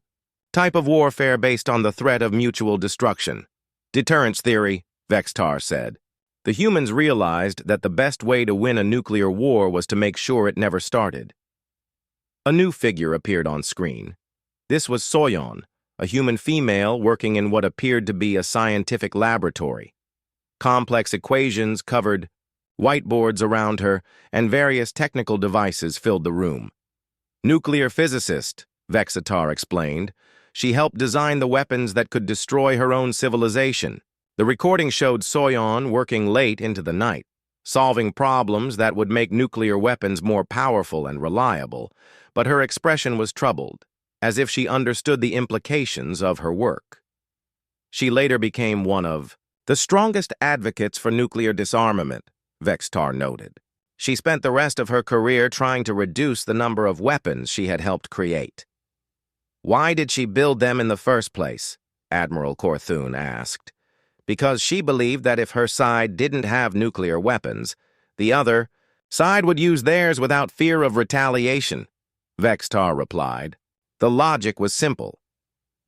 type of warfare based on the threat of mutual destruction. Deterrence theory, Vextar said. The humans realized that the best way to win a nuclear war was to make sure it never started. A new figure appeared on screen. This was Soyeon, a human female working in what appeared to be a scientific laboratory. Complex equations covered whiteboards around her, and various technical devices filled the room. Nuclear physicist, Vexitar explained. She helped design the weapons that could destroy her own civilization. The recording showed Soyeon working late into the night, solving problems that would make nuclear weapons more powerful and reliable, but her expression was troubled, as if she understood the implications of her work. She later became one of the strongest advocates for nuclear disarmament, Vextar noted. She spent the rest of her career trying to reduce the number of weapons she had helped create. Why did she build them in the first place? Admiral Korthun asked. Because she believed that if her side didn't have nuclear weapons, the other side would use theirs without fear of retaliation, Vextar replied. The logic was simple.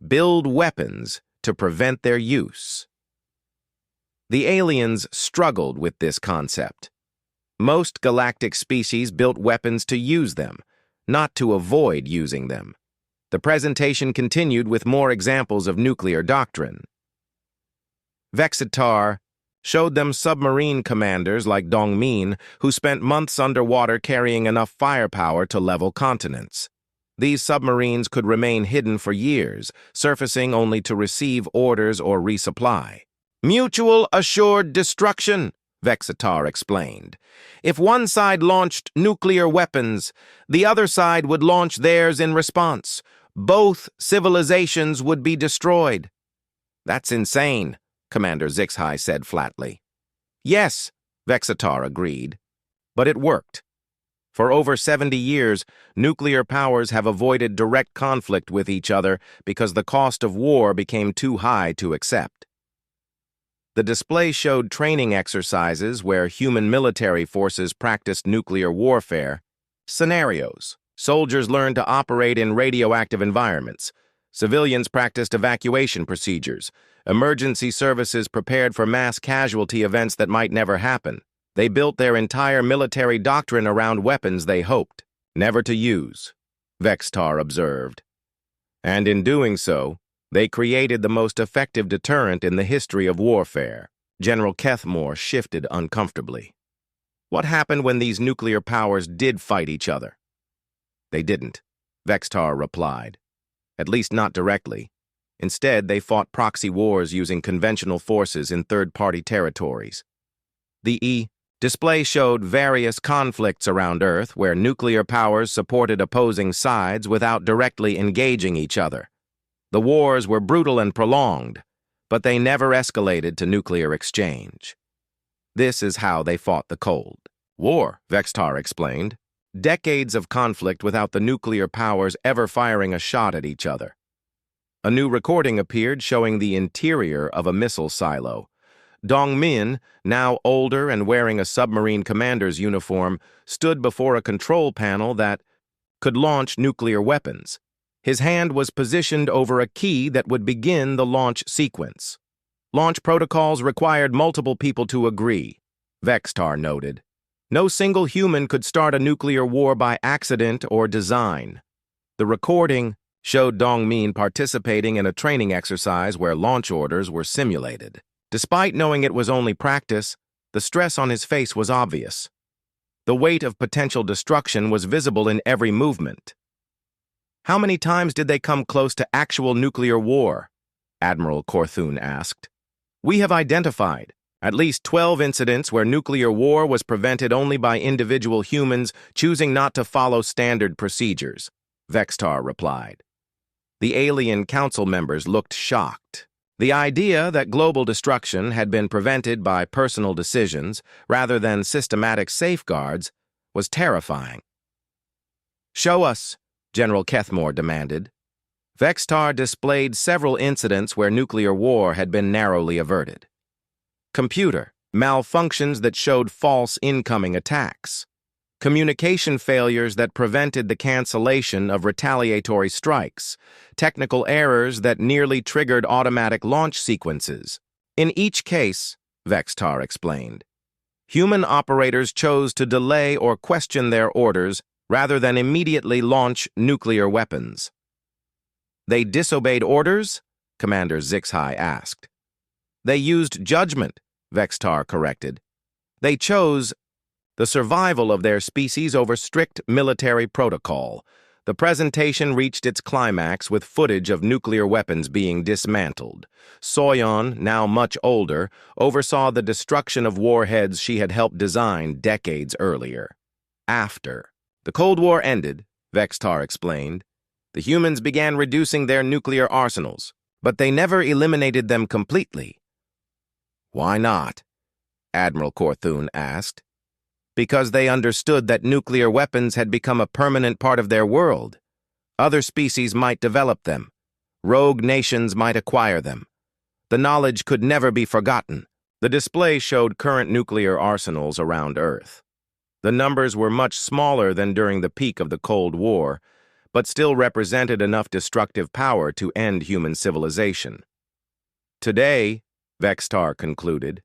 Build weapons to prevent their use. The aliens struggled with this concept. Most galactic species built weapons to use them, not to avoid using them. The presentation continued with more examples of nuclear doctrine. Vexitar showed them submarine commanders like Dongmin who spent months underwater carrying enough firepower to level continents. These submarines could remain hidden for years, surfacing only to receive orders or resupply. Mutual assured destruction, Vexitar explained. If one side launched nuclear weapons, the other side would launch theirs in response. Both civilizations would be destroyed. That's insane, Commander Zix-Hi said flatly. Yes, Vexitar agreed. But it worked. For over 70 years, nuclear powers have avoided direct conflict with each other because the cost of war became too high to accept. The display showed training exercises where human military forces practiced nuclear warfare. Scenarios. Soldiers learned to operate in radioactive environments. Civilians practiced evacuation procedures. Emergency services prepared for mass casualty events that might never happen. They built their entire military doctrine around weapons they hoped never to use, Vextar observed. And in doing so, they created the most effective deterrent in the history of warfare. General Kethmore shifted uncomfortably. What happened when these nuclear powers did fight each other? They didn't, Vextar replied. At least not directly. Instead, they fought proxy wars using conventional forces in third-party territories. The display showed various conflicts around Earth where nuclear powers supported opposing sides without directly engaging each other. The wars were brutal and prolonged, but they never escalated to nuclear exchange. This is how they fought the Cold War, Vextar explained. Decades of conflict without the nuclear powers ever firing a shot at each other. A new recording appeared showing the interior of a missile silo. Dongmin, now older and wearing a submarine commander's uniform, stood before a control panel that could launch nuclear weapons. His hand was positioned over a key that would begin the launch sequence. Launch protocols required multiple people to agree, Vextar noted. No single human could start a nuclear war by accident or design. The recording showed Dongmin participating in a training exercise where launch orders were simulated. Despite knowing it was only practice, the stress on his face was obvious. The weight of potential destruction was visible in every movement. How many times did they come close to actual nuclear war? Admiral Korthun asked. We have identified at least 12 incidents where nuclear war was prevented only by individual humans choosing not to follow standard procedures, Vextar replied. The alien council members looked shocked. The idea that global destruction had been prevented by personal decisions rather than systematic safeguards was terrifying. Show us, General Kethmore demanded. Vextar displayed several incidents where nuclear war had been narrowly averted. Computer malfunctions that showed false incoming attacks. Communication failures that prevented the cancellation of retaliatory strikes. Technical errors that nearly triggered automatic launch sequences. In each case, Vextar explained, human operators chose to delay or question their orders rather than immediately launch nuclear weapons. They disobeyed orders? Commander Zixhai asked. They used judgment, Vextar corrected. They chose the survival of their species over strict military protocol. The presentation reached its climax with footage of nuclear weapons being dismantled. Soyon, now much older, oversaw the destruction of warheads she had helped design decades earlier. After the Cold War ended, Vextar explained, the humans began reducing their nuclear arsenals, but they never eliminated them completely. Why not? Admiral Korthun asked. Because they understood that nuclear weapons had become a permanent part of their world. Other species might develop them. Rogue nations might acquire them. The knowledge could never be forgotten. The display showed current nuclear arsenals around Earth. The numbers were much smaller than during the peak of the Cold War, but still represented enough destructive power to end human civilization. Today, Vextar concluded,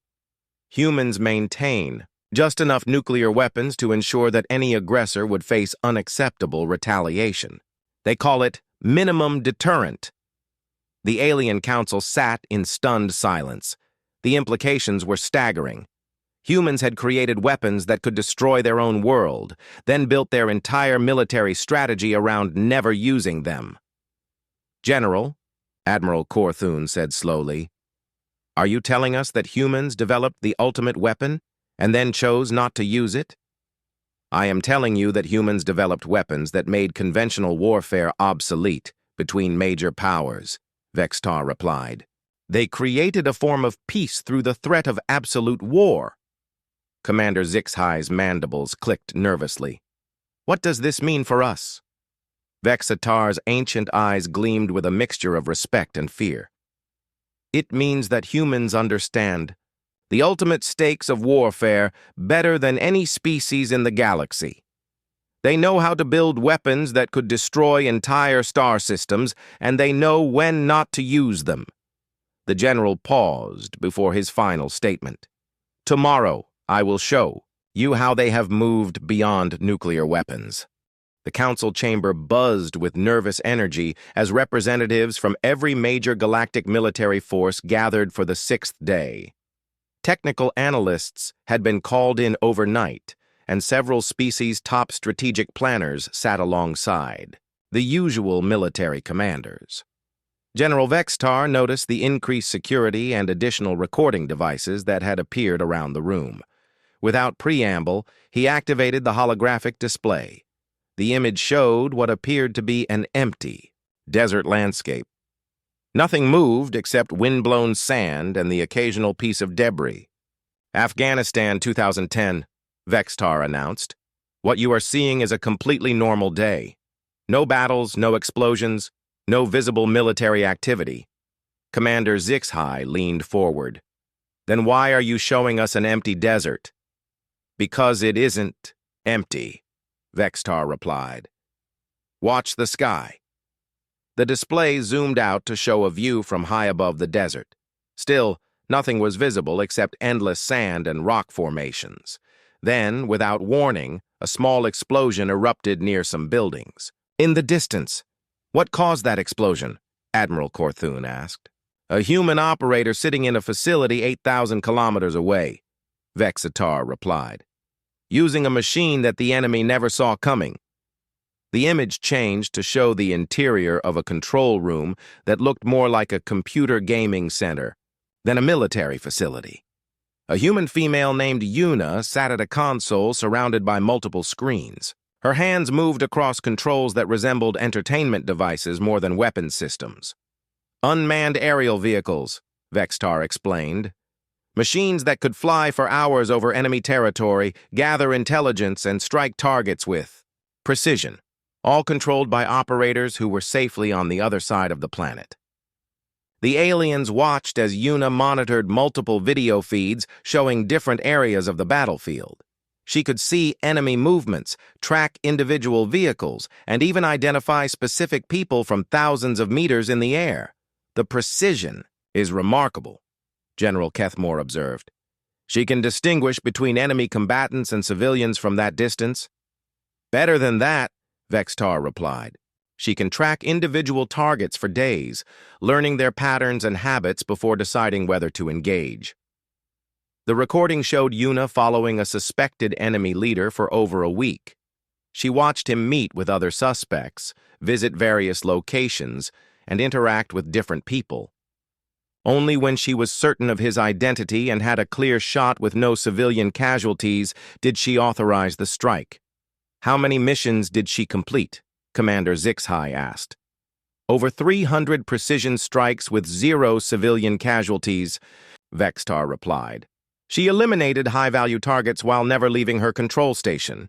humans maintain just enough nuclear weapons to ensure that any aggressor would face unacceptable retaliation. They call it minimum deterrent. The Alien Council sat in stunned silence. The implications were staggering. Humans had created weapons that could destroy their own world, then built their entire military strategy around never using them. General, Admiral Korthun said slowly, are you telling us that humans developed the ultimate weapon and then chose not to use it? I am telling you that humans developed weapons that made conventional warfare obsolete between major powers, Vextar replied. They created a form of peace through the threat of absolute war. Commander Zixhai's mandibles clicked nervously. What does this mean for us? Vexatar's ancient eyes gleamed with a mixture of respect and fear. It means that humans understand the ultimate stakes of warfare better than any species in the galaxy. They know how to build weapons that could destroy entire star systems, and they know when not to use them. The general paused before his final statement. Tomorrow, I will show you how they have moved beyond nuclear weapons. The council chamber buzzed with nervous energy as representatives from every major galactic military force gathered for the sixth day. Technical analysts had been called in overnight, and several species' top strategic planners sat alongside, the usual military commanders. General Vextar noticed the increased security and additional recording devices that had appeared around the room. Without preamble, he activated the holographic display. The image showed what appeared to be an empty desert landscape. Nothing moved except wind-blown sand and the occasional piece of debris. Afghanistan 2010, Vextar announced. What you are seeing is a completely normal day. No battles, no explosions, no visible military activity. Commander Zixhai leaned forward. Then why are you showing us an empty desert? Because it isn't empty, Vextar replied. Watch the sky. The display zoomed out to show a view from high above the desert. Still, nothing was visible except endless sand and rock formations. Then, without warning, a small explosion erupted near some buildings. In the distance, what caused that explosion? Admiral Korthun asked. A human operator sitting in a facility 8,000 kilometers away, Vexatar replied, using a machine that the enemy never saw coming. The image changed to show the interior of a control room that looked more like a computer gaming center than a military facility. A human female named Yuna sat at a console surrounded by multiple screens. Her hands moved across controls that resembled entertainment devices more than weapons systems. Unmanned aerial vehicles, Vextar explained. Machines that could fly for hours over enemy territory, gather intelligence, and strike targets with precision, all controlled by operators who were safely on the other side of the planet. The aliens watched as Yuna monitored multiple video feeds showing different areas of the battlefield. She could see enemy movements, track individual vehicles, and even identify specific people from thousands of meters in the air. The precision is remarkable, General Kethmore observed. She can distinguish between enemy combatants and civilians from that distance. Better than that, Vextar replied. She can track individual targets for days, learning their patterns and habits before deciding whether to engage. The recording showed Yuna following a suspected enemy leader for over a week. She watched him meet with other suspects, visit various locations, and interact with different people. Only when she was certain of his identity and had a clear shot with no civilian casualties did she authorize the strike. How many missions did she complete? Commander Zixhai asked. Over 300 precision strikes with 0 civilian casualties, Vextar replied. She eliminated high-value targets while never leaving her control station.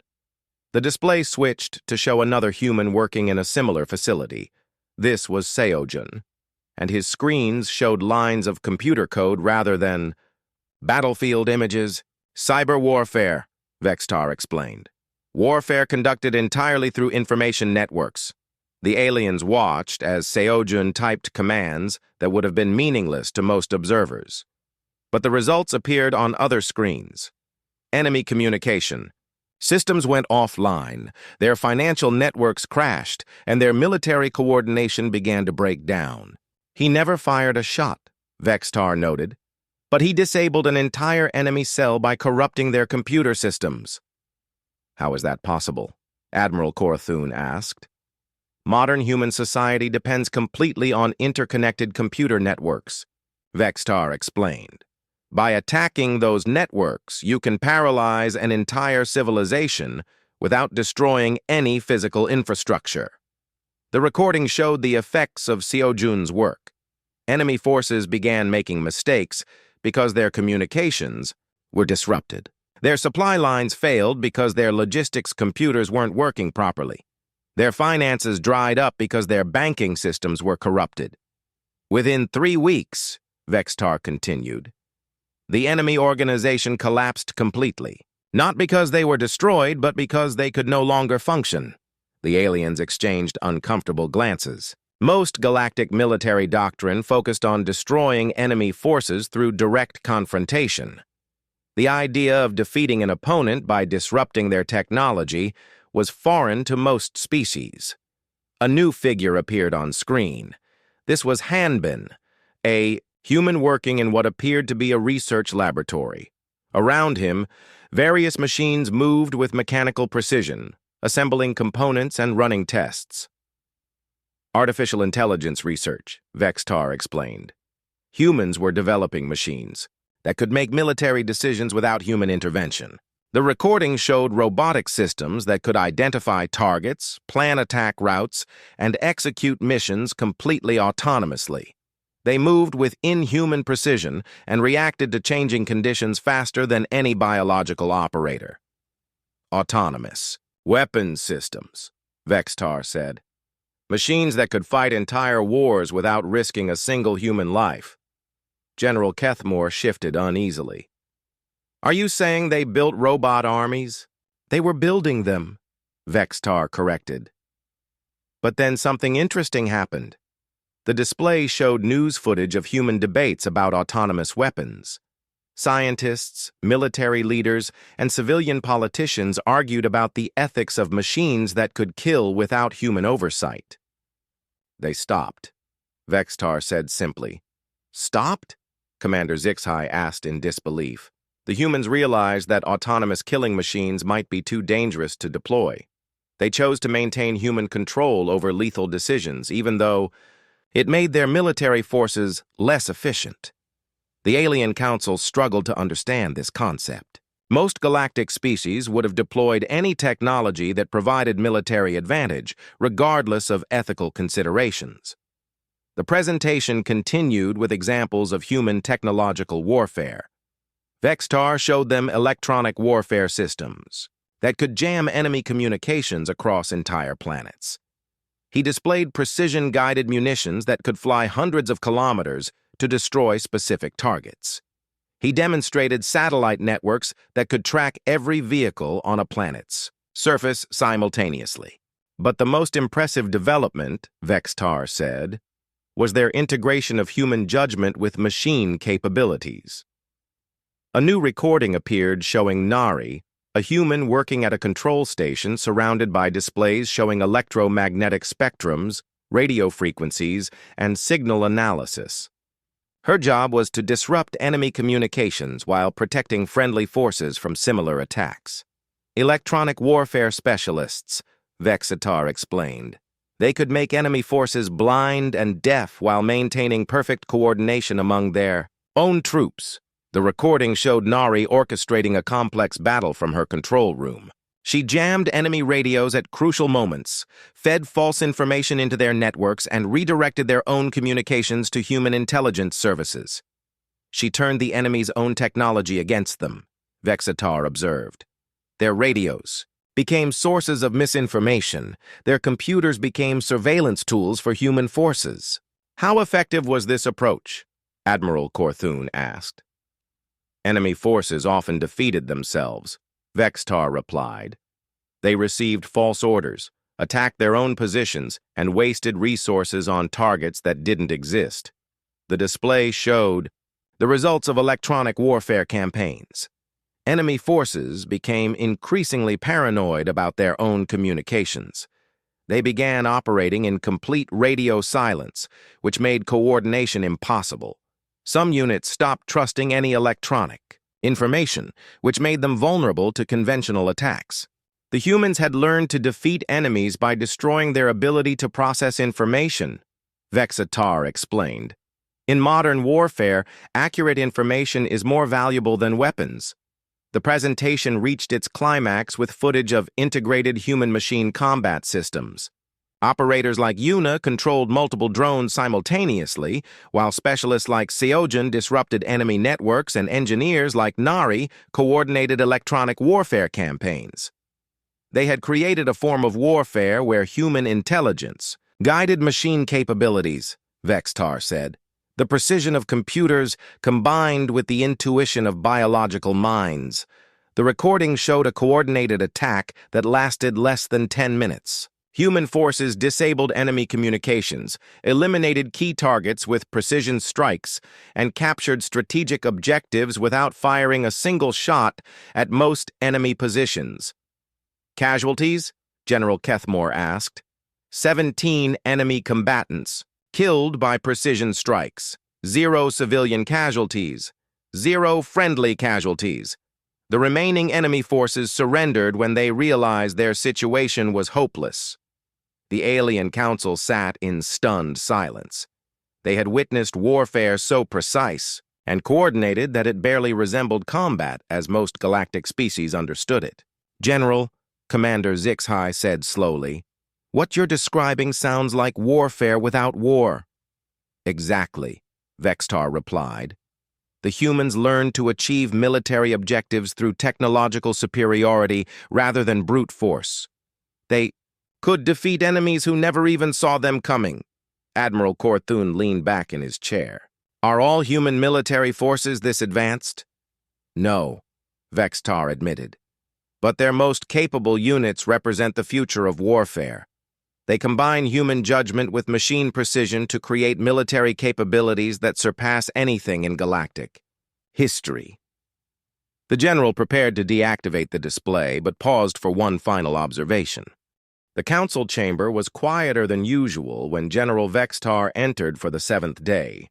The display switched to show another human working in a similar facility. This was Seojun, and his screens showed lines of computer code rather than battlefield images. Cyber warfare, Vextar explained. Warfare conducted entirely through information networks. The aliens watched as Seojun typed commands that would have been meaningless to most observers. But the results appeared on other screens. Enemy communication. Systems went offline, their financial networks crashed, and their military coordination began to break down. He never fired a shot, Vextar noted, but he disabled an entire enemy cell by corrupting their computer systems. How is that possible? Admiral Korthun asked. Modern human society depends completely on interconnected computer networks, Vextar explained. By attacking those networks, you can paralyze an entire civilization without destroying any physical infrastructure. The recording showed the effects of Seojun's work. Enemy forces began making mistakes because their communications were disrupted. Their supply lines failed because their logistics computers weren't working properly. Their finances dried up because their banking systems were corrupted. Within 3 weeks, Vextar continued, the enemy organization collapsed completely. Not because they were destroyed, but because they could no longer function. The aliens exchanged uncomfortable glances. Most galactic military doctrine focused on destroying enemy forces through direct confrontation. The idea of defeating an opponent by disrupting their technology was foreign to most species. A new figure appeared on screen. This was Hanbin, a human working in what appeared to be a research laboratory. Around him, various machines moved with mechanical precision, assembling components and running tests. Artificial intelligence research, Vextar explained. Humans were developing machines that could make military decisions without human intervention. The recording showed robotic systems that could identify targets, plan attack routes, and execute missions completely autonomously. They moved with inhuman precision and reacted to changing conditions faster than any biological operator. Autonomous weapons systems, Vextar said. Machines that could fight entire wars without risking a single human life. General Kethmore shifted uneasily. Are you saying they built robot armies? They were building them, Vextar corrected. But then something interesting happened. The display showed news footage of human debates about autonomous weapons. Scientists, military leaders, and civilian politicians argued about the ethics of machines that could kill without human oversight. They stopped, Vextar said simply. Stopped? Commander Zixhai asked in disbelief. The humans realized that autonomous killing machines might be too dangerous to deploy. They chose to maintain human control over lethal decisions, even though it made their military forces less efficient. The Alien Council struggled to understand this concept. Most galactic species would have deployed any technology that provided military advantage, regardless of ethical considerations. The presentation continued with examples of human technological warfare. Vextar showed them electronic warfare systems that could jam enemy communications across entire planets. He displayed precision-guided munitions that could fly hundreds of kilometers to destroy specific targets. He demonstrated satellite networks that could track every vehicle on a planet's surface simultaneously. But the most impressive development, Vextar said, was their integration of human judgment with machine capabilities. A new recording appeared showing Nari, a human working at a control station surrounded by displays showing electromagnetic spectrums, radio frequencies, and signal analysis. Her job was to disrupt enemy communications while protecting friendly forces from similar attacks. Electronic warfare specialists, Vexitar explained. They could make enemy forces blind and deaf while maintaining perfect coordination among their own troops. The recording showed Nari orchestrating a complex battle from her control room. She jammed enemy radios at crucial moments, fed false information into their networks, and redirected their own communications to human intelligence services. She turned the enemy's own technology against them, Vexitar observed. Their radios became sources of misinformation. Their computers became surveillance tools for human forces. How effective was this approach? Admiral Korthun asked. Enemy forces often defeated themselves, Vextar replied. They received false orders, attacked their own positions, and wasted resources on targets that didn't exist. The display showed the results of electronic warfare campaigns. Enemy forces became increasingly paranoid about their own communications. They began operating in complete radio silence, which made coordination impossible. Some units stopped trusting any electronic information, which made them vulnerable to conventional attacks. The humans had learned to defeat enemies by destroying their ability to process information, Vexitar explained. In modern warfare, accurate information is more valuable than weapons. The presentation reached its climax with footage of integrated human-machine combat systems. Operators like Yuna controlled multiple drones simultaneously, while specialists like Seojin disrupted enemy networks and engineers like Nari coordinated electronic warfare campaigns. They had created a form of warfare where human intelligence guided machine capabilities, Vextar said. The precision of computers combined with the intuition of biological minds. The recording showed a coordinated attack that lasted less than 10 minutes. Human forces disabled enemy communications, eliminated key targets with precision strikes, and captured strategic objectives without firing a single shot at most enemy positions. Casualties? General Kethmore asked. 17 enemy combatants, killed by precision strikes. 0 civilian casualties. 0 friendly casualties. The remaining enemy forces surrendered when they realized their situation was hopeless. The Alien Council sat in stunned silence. They had witnessed warfare so precise and coordinated that it barely resembled combat as most galactic species understood it. General, Commander Zixhai said slowly, "What you're describing sounds like warfare without war." Exactly, Vextar replied. The humans learned to achieve military objectives through technological superiority rather than brute force. They could defeat enemies who never even saw them coming. Admiral Korthun leaned back in his chair. Are all human military forces this advanced? No, Vextar admitted. But their most capable units represent the future of warfare. They combine human judgment with machine precision to create military capabilities that surpass anything in galactic history. The general prepared to deactivate the display, but paused for one final observation. The council chamber was quieter than usual when General Vextar entered for the 7th day.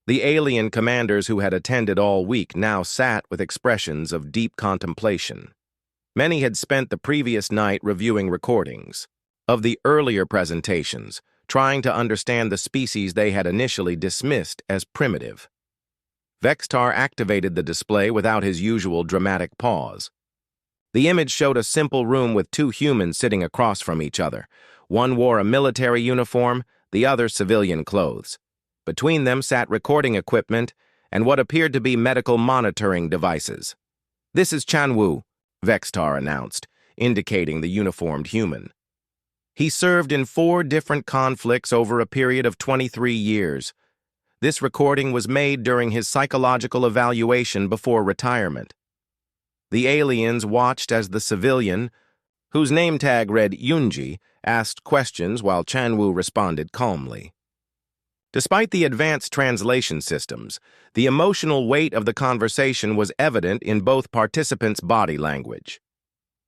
The alien commanders who had attended all week now sat with expressions of deep contemplation. Many had spent the previous night reviewing recordings of the earlier presentations, trying to understand the species they had initially dismissed as primitive. Vextar activated the display without his usual dramatic pause. The image showed a simple room with two humans sitting across from each other. One wore a military uniform, the other civilian clothes. Between them sat recording equipment and what appeared to be medical monitoring devices. "This is Chanwu," Vextar announced, indicating the uniformed human. He served in 4 different conflicts over a period of 23 years. This recording was made during his psychological evaluation before retirement. The aliens watched as the civilian, whose name tag read Yunji, asked questions while Chanwu responded calmly. Despite the advanced translation systems, the emotional weight of the conversation was evident in both participants' body language.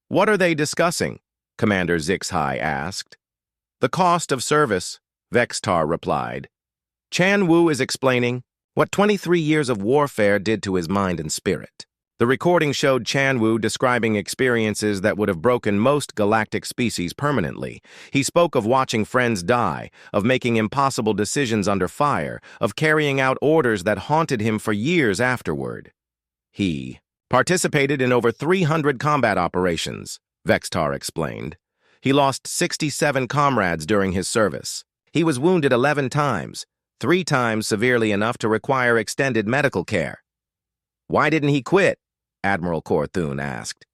"What are they discussing?" Commander Zixhai asked. "The cost of service," Vextar replied. Chanwu is explaining what 23 years of warfare did to his mind and spirit. The recording showed Chanwu describing experiences that would have broken most galactic species permanently. He spoke of watching friends die, of making impossible decisions under fire, of carrying out orders that haunted him for years afterward. He participated in over 300 combat operations, Vextar explained. He lost 67 comrades during his service. He was wounded 11 times, 3 times severely enough to require extended medical care. "Why didn't he quit?" Admiral Korthun asked.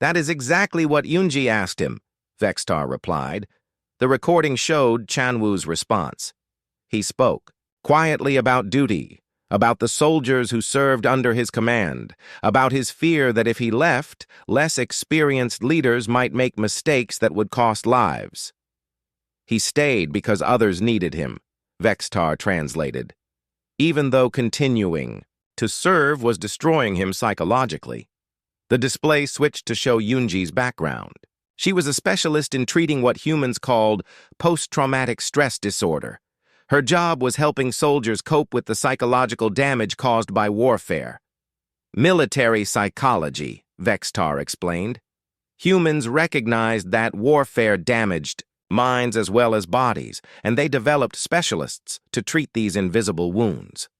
"That is exactly what Yunji asked him," Vextar replied. The recording showed Chanwu's response. He spoke quietly about duty, about the soldiers who served under his command, about his fear that if he left, less experienced leaders might make mistakes that would cost lives. "He stayed because others needed him," Vextar translated, even though continuing to serve was destroying him psychologically. The display switched to show Yunji's background. She was a specialist in treating what humans called post-traumatic stress disorder. Her job was helping soldiers cope with the psychological damage caused by warfare. "Military psychology," Vextar explained. Humans recognized that warfare damaged minds as well as bodies, and they developed specialists to treat these invisible wounds.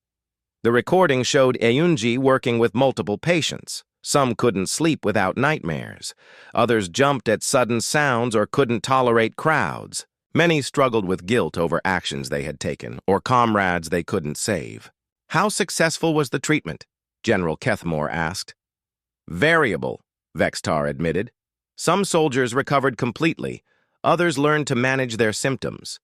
The recording showed Eunji working with multiple patients. Some couldn't sleep without nightmares. Others jumped at sudden sounds or couldn't tolerate crowds. Many struggled with guilt over actions they had taken or comrades they couldn't save. "How successful was the treatment?" General Kethmore asked. "Variable," Vextar admitted. Some soldiers recovered completely. Others learned to manage their symptoms.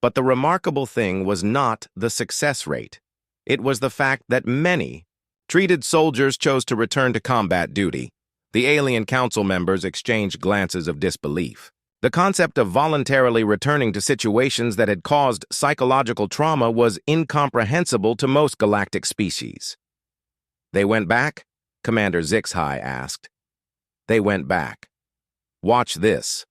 But the remarkable thing was not the success rate. It was the fact that many treated soldiers chose to return to combat duty. The alien council members exchanged glances of disbelief. The concept of voluntarily returning to situations that had caused psychological trauma was incomprehensible to most galactic species. "They went back?" Commander Zixhai asked. "They went back. Watch this."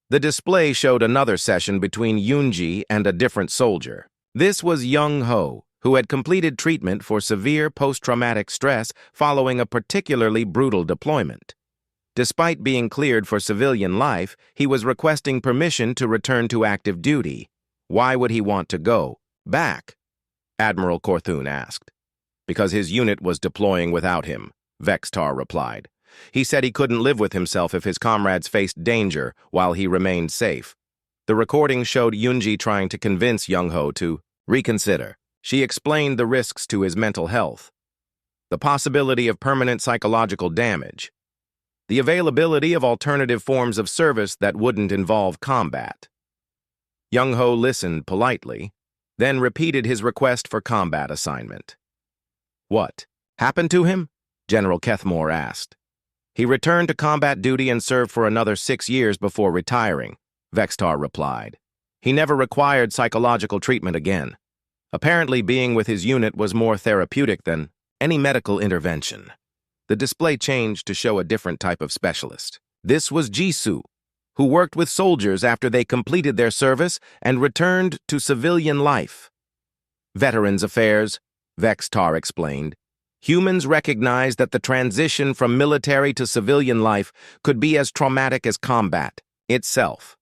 The display showed another session between Yunji and a different soldier. This was Young Ho, who had completed treatment for severe post-traumatic stress following a particularly brutal deployment. Despite being cleared for civilian life, he was requesting permission to return to active duty. Why would he want to go back? Admiral Korthun asked. "Because his unit was deploying without him," Vextar replied. He said he couldn't live with himself if his comrades faced danger while he remained safe. The recording showed Yunji trying to convince Young Ho to reconsider. She explained the risks to his mental health, the possibility of permanent psychological damage, the availability of alternative forms of service that wouldn't involve combat. Young Ho listened politely, then repeated his request for combat assignment. "What happened to him?" General Kethmore asked. "He returned to combat duty and served for another 6 years before retiring," Vextar replied. "He never required psychological treatment again. Apparently, being with his unit was more therapeutic than any medical intervention." The display changed to show a different type of specialist. This was Jisoo, who worked with soldiers after they completed their service and returned to civilian life. "Veterans Affairs," Vextar explained. Humans recognized that the transition from military to civilian life could be as traumatic as combat itself.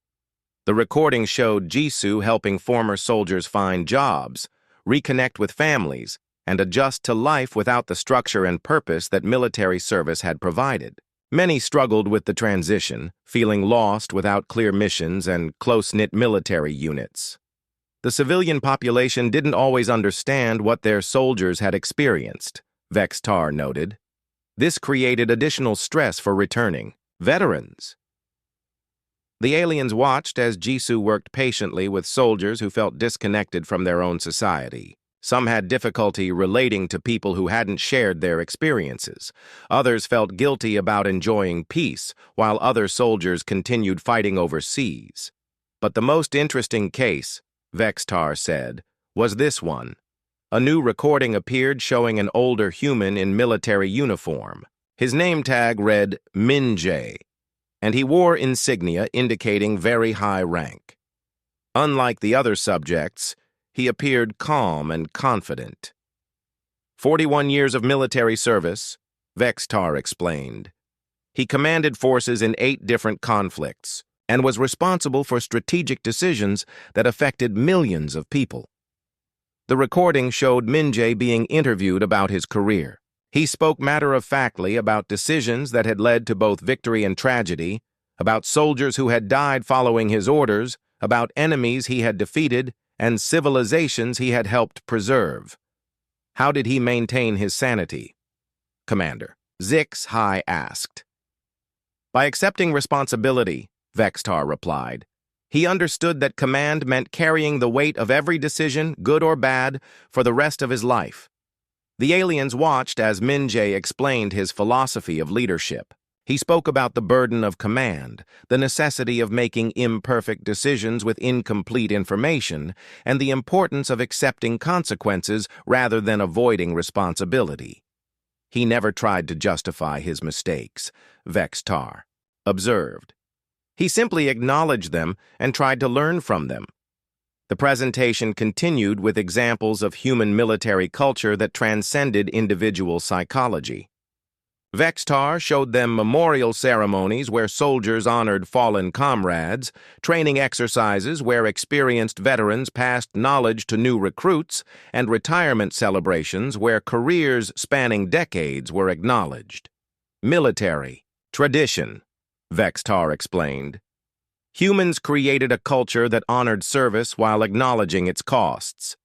The recording showed Jisoo helping former soldiers find jobs, reconnect with families, and adjust to life without the structure and purpose that military service had provided. Many struggled with the transition, feeling lost without clear missions and close-knit military units. The civilian population didn't always understand what their soldiers had experienced, Vextar noted. This created additional stress for returning veterans. The aliens watched as Jisoo worked patiently with soldiers who felt disconnected from their own society. Some had difficulty relating to people who hadn't shared their experiences. Others felt guilty about enjoying peace, while other soldiers continued fighting overseas. But the most interesting case, Vextar said, was this one. A new recording appeared showing an older human in military uniform. His name tag read Minjae, and he wore insignia indicating very high rank. Unlike the other subjects, he appeared calm and confident. 41 years of military service, Vextar explained. He commanded forces in 8 different conflicts and was responsible for strategic decisions that affected millions of people. The recording showed Minjae being interviewed about his career. He spoke matter-of-factly about decisions that had led to both victory and tragedy, about soldiers who had died following his orders, about enemies he had defeated, and civilizations he had helped preserve. How did he maintain his sanity? Commander Zix High asked. By accepting responsibility, Vextar replied. He understood that command meant carrying the weight of every decision, good or bad, for the rest of his life. The aliens watched as Minjae explained his philosophy of leadership. He spoke about the burden of command, the necessity of making imperfect decisions with incomplete information, and the importance of accepting consequences rather than avoiding responsibility. He never tried to justify his mistakes, Vextar observed. He simply acknowledged them and tried to learn from them. The presentation continued with examples of human military culture that transcended individual psychology. Vextar showed them memorial ceremonies where soldiers honored fallen comrades, training exercises where experienced veterans passed knowledge to new recruits, and retirement celebrations where careers spanning decades were acknowledged. Military tradition, Vextar explained. Humans created a culture that honored service while acknowledging its costs.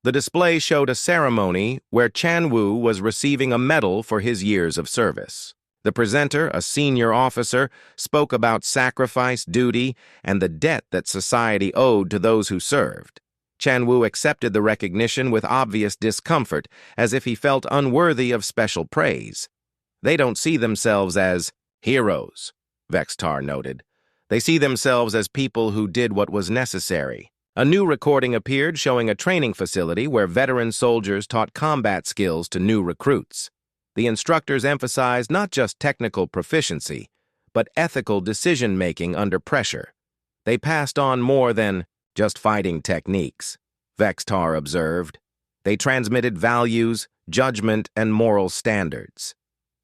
The display showed a ceremony where Chanwoo was receiving a medal for his years of service. The presenter, a senior officer, spoke about sacrifice, duty, and the debt that society owed to those who served. Chanwoo accepted the recognition with obvious discomfort, as if he felt unworthy of special praise. They don't see themselves as heroes, Vextar noted. They see themselves as people who did what was necessary. A new recording appeared showing a training facility where veteran soldiers taught combat skills to new recruits. The instructors emphasized not just technical proficiency, but ethical decision-making under pressure. They passed on more than just fighting techniques, Vextar observed. They transmitted values, judgment, and moral standards.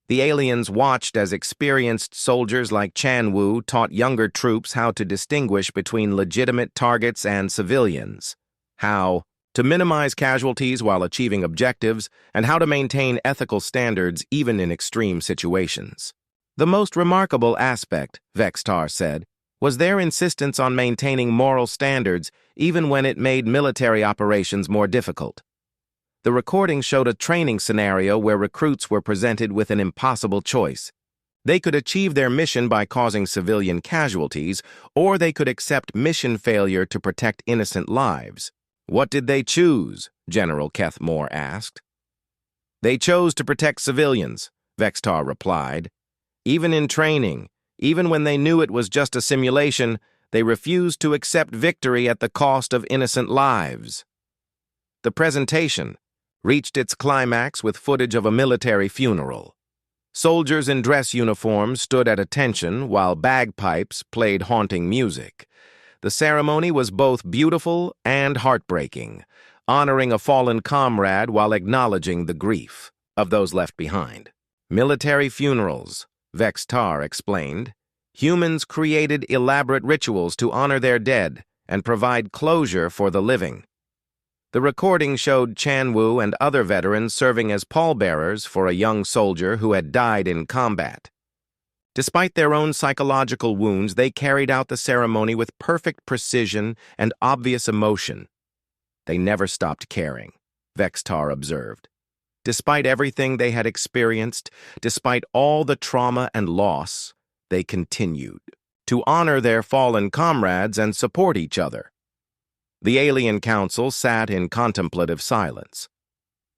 The aliens watched as experienced soldiers like Chanwoo taught younger troops how to distinguish between legitimate targets and civilians, how to minimize casualties while achieving objectives, and how to maintain ethical standards even in extreme situations. The most remarkable aspect, Vextar said, was their insistence on maintaining moral standards even when it made military operations more difficult. The recording showed a training scenario where recruits were presented with an impossible choice. They could achieve their mission by causing civilian casualties, or they could accept mission failure to protect innocent lives. What did they choose? General Kethmore asked. They chose to protect civilians, Vextar replied. Even in training, even when they knew it was just a simulation, they refused to accept victory at the cost of innocent lives. The presentation reached its climax with footage of a military funeral. Soldiers in dress uniforms stood at attention while bagpipes played haunting music. The ceremony was both beautiful and heartbreaking, honoring a fallen comrade while acknowledging the grief. of those left behind. Military funerals, Vextar explained. Humans created elaborate rituals to honor their dead and provide closure for the living. The recording showed Chanwu and other veterans serving as pallbearers for a young soldier who had died in combat. Despite their own psychological wounds, they carried out the ceremony with perfect precision and obvious emotion. They never stopped caring, Vextar observed. Despite everything they had experienced, despite all the trauma and loss, they continued to honor their fallen comrades and support each other. The alien council sat in contemplative silence.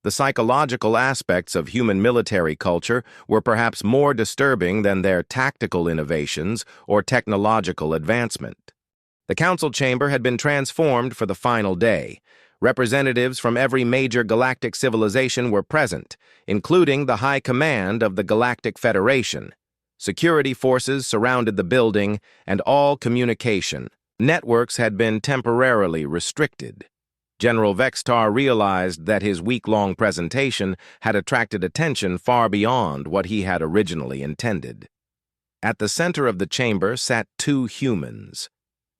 The psychological aspects of human military culture were perhaps more disturbing than their tactical innovations or technological advancement. The council chamber had been transformed for the final day. Representatives from every major galactic civilization were present, including the High Command of the Galactic Federation. Security forces surrounded the building, and all communication networks had been temporarily restricted. General Vextar realized that his week-long presentation had attracted attention far beyond what he had originally intended. At the center of the chamber sat two humans.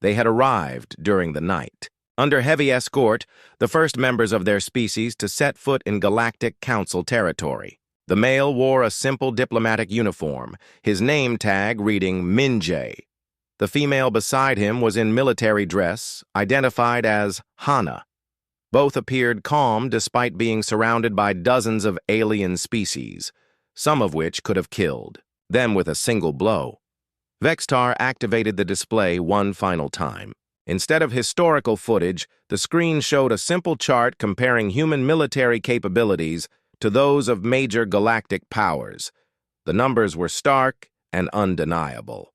They had arrived during the night. Under heavy escort, the first members of their species to set foot in Galactic Council territory. The male wore a simple diplomatic uniform, his name tag reading Minjay. The female beside him was in military dress, identified as Hana. Both appeared calm despite being surrounded by dozens of alien species, some of which could have killed them with a single blow. Vextar activated the display one final time. Instead of historical footage, the screen showed a simple chart comparing human military capabilities to those of major galactic powers. The numbers were stark and undeniable.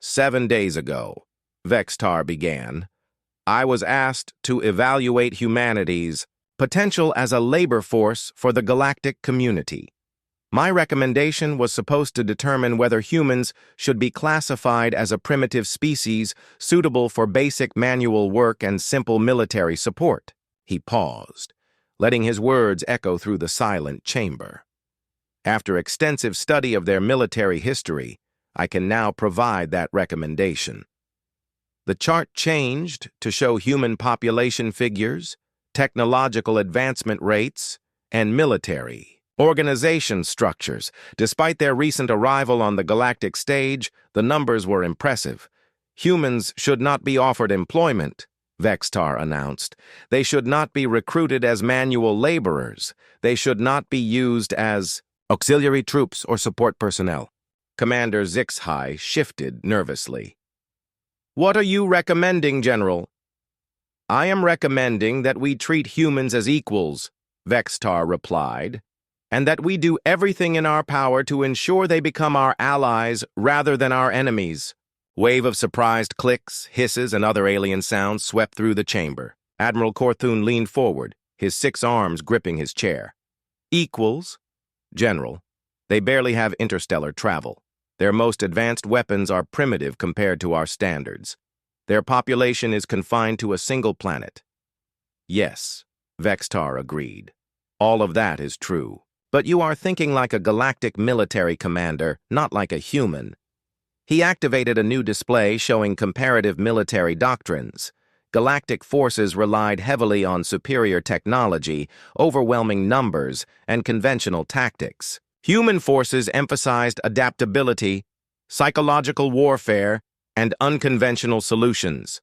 7 days ago, Vextar began, I was asked to evaluate humanity's potential as a labor force for the galactic community. My recommendation was supposed to determine whether humans should be classified as a primitive species suitable for basic manual work and simple military support. He paused, letting his words echo through the silent chamber. After extensive study of their military history, I can now provide that recommendation. The chart changed to show human population figures, technological advancement rates, and military organization structures. Despite their recent arrival on the galactic stage, the numbers were impressive. Humans should not be offered employment, Vextar announced. They should not be recruited as manual laborers. They should not be used as auxiliary troops or support personnel. Commander Zixhai shifted nervously. What are you recommending, General? I am recommending that we treat humans as equals, Vextar replied, and that we do everything in our power to ensure they become our allies rather than our enemies. Wave of surprised clicks, hisses, and other alien sounds swept through the chamber. Admiral Korthun leaned forward, his 6 arms gripping his chair. Equals? General, they barely have interstellar travel. Their most advanced weapons are primitive compared to our standards. Their population is confined to a single planet. Yes, Vextar agreed. All of that is true. But you are thinking like a galactic military commander, not like a human. He activated a new display showing comparative military doctrines. Galactic forces relied heavily on superior technology, overwhelming numbers, and conventional tactics. Human forces emphasized adaptability, psychological warfare, and unconventional solutions.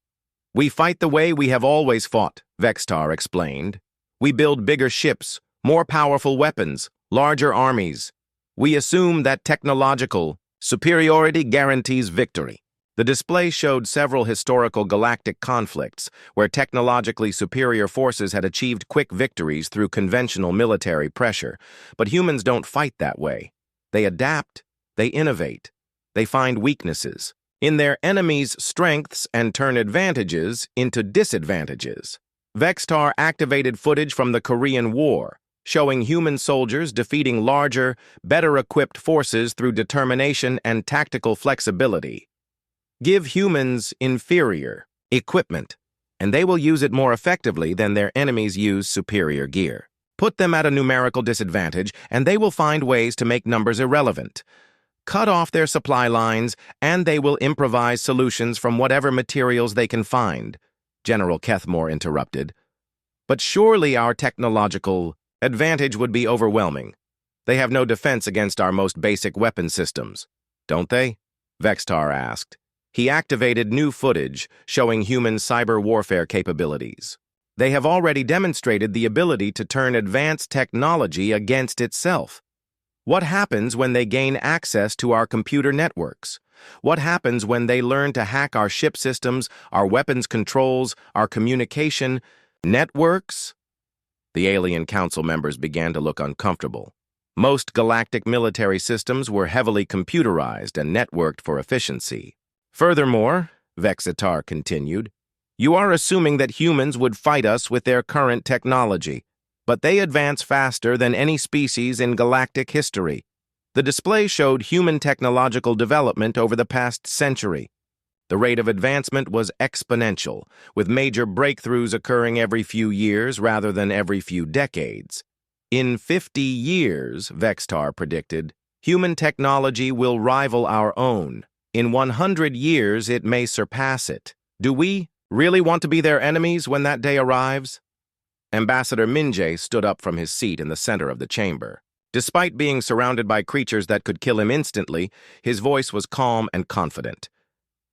We fight the way we have always fought, Vextar explained. We build bigger ships, more powerful weapons, larger armies. We assume that technological superiority guarantees victory. The display showed several historical galactic conflicts where technologically superior forces had achieved quick victories through conventional military pressure. But humans don't fight that way. They adapt, they innovate, they find weaknesses in their enemies' strengths and turn advantages into disadvantages. Vextar activated footage from the Korean War, showing human soldiers defeating larger, better-equipped forces through determination and tactical flexibility. Give humans inferior equipment, and they will use it more effectively than their enemies use superior gear. Put them at a numerical disadvantage, and they will find ways to make numbers irrelevant. Cut off their supply lines, and they will improvise solutions from whatever materials they can find, General Kethmore interrupted. But surely our technological advantage would be overwhelming. They have no defense against our most basic weapon systems, don't they? Vextar asked. He activated new footage showing human cyber warfare capabilities. They have already demonstrated the ability to turn advanced technology against itself. What happens when they gain access to our computer networks? What happens when they learn to hack our ship systems, our weapons controls, our communication networks? The Alien Council members began to look uncomfortable. Most galactic military systems were heavily computerized and networked for efficiency. Furthermore, Vexitar continued, you are assuming that humans would fight us with their current technology, but they advance faster than any species in galactic history. The display showed human technological development over the past century. The rate of advancement was exponential, with major breakthroughs occurring every few years rather than every few decades. In 50 years, Vextar predicted, human technology will rival our own. In 100 years, it may surpass it. Do we really want to be their enemies when that day arrives? Ambassador Minjay stood up from his seat in the center of the chamber. Despite being surrounded by creatures that could kill him instantly, his voice was calm and confident.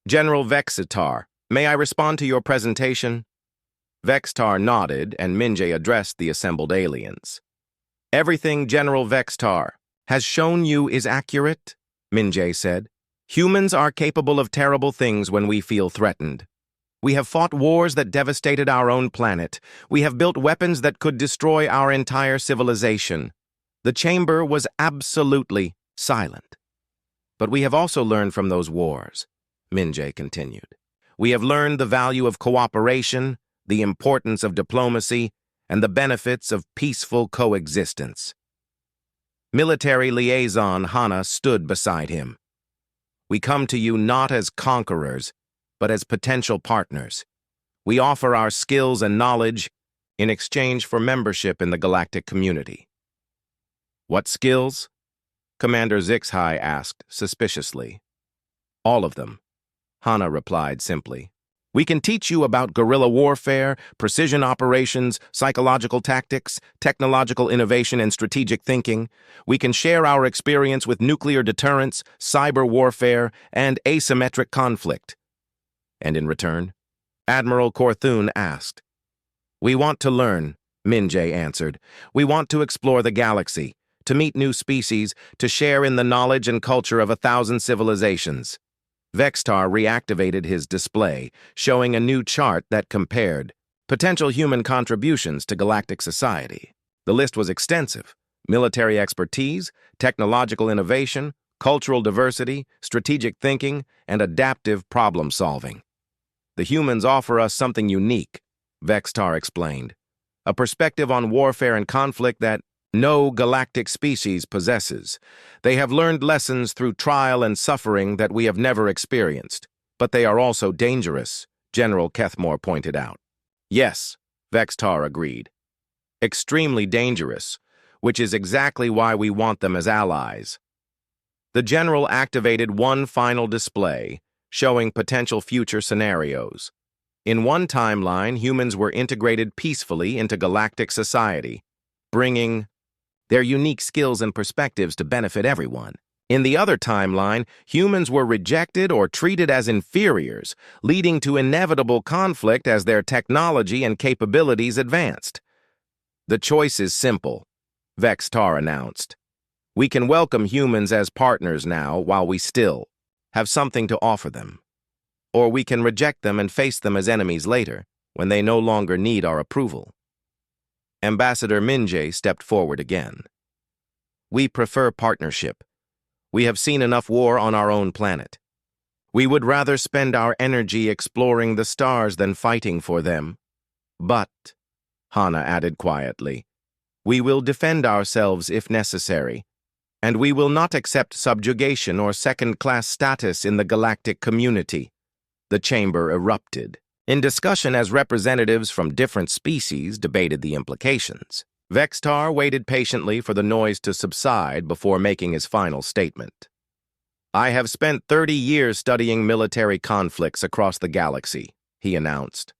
General Vexitar, may I respond to your presentation? Vextar nodded, and Minjay addressed the assembled aliens. Everything General Vextar has shown you is accurate, Minjay said. Humans are capable of terrible things when we feel threatened. We have fought wars that devastated our own planet. We have built weapons that could destroy our entire civilization. The chamber was absolutely silent. But we have also learned from those wars, Minjay continued. We have learned the value of cooperation, the importance of diplomacy, and the benefits of peaceful coexistence. Military liaison Hana stood beside him. We come to you not as conquerors, but as potential partners. We offer our skills and knowledge in exchange for membership in the galactic community. What skills? Commander Zixhai asked suspiciously. All of them, Hana replied simply. We can teach you about guerrilla warfare, precision operations, psychological tactics, technological innovation, and strategic thinking. We can share our experience with nuclear deterrence, cyber warfare, and asymmetric conflict. And in return, Admiral Korthun asked. We want to learn, Minjay answered. We want to explore the galaxy, to meet new species, to share in the knowledge and culture of 1,000 civilizations. Vextar reactivated his display, showing a new chart that compared potential human contributions to galactic society. The list was extensive: military expertise, technological innovation, cultural diversity, strategic thinking, and adaptive problem-solving. The humans offer us something unique, Vextar explained, a perspective on warfare and conflict that no galactic species possesses. They have learned lessons through trial and suffering that we have never experienced, but they are also dangerous, General Kethmore pointed out. Yes, Vextar agreed. Extremely dangerous, which is exactly why we want them as allies. The General activated one final display, showing potential future scenarios. In one timeline, humans were integrated peacefully into galactic society, bringing their unique skills and perspectives to benefit everyone. In the other timeline, humans were rejected or treated as inferiors, leading to inevitable conflict as their technology and capabilities advanced. The choice is simple, Vextar announced. We can welcome humans as partners now while we still have something to offer them. Or we can reject them and face them as enemies later, when they no longer need our approval. Ambassador Minjay stepped forward again. We prefer partnership. We have seen enough war on our own planet. We would rather spend our energy exploring the stars than fighting for them. But, Hana added quietly, we will defend ourselves if necessary, and we will not accept subjugation or second-class status in the galactic community. The chamber erupted in discussion as representatives from different species debated the implications. Vextar waited patiently for the noise to subside before making his final statement. I have spent 30 years studying military conflicts across the galaxy, he announced.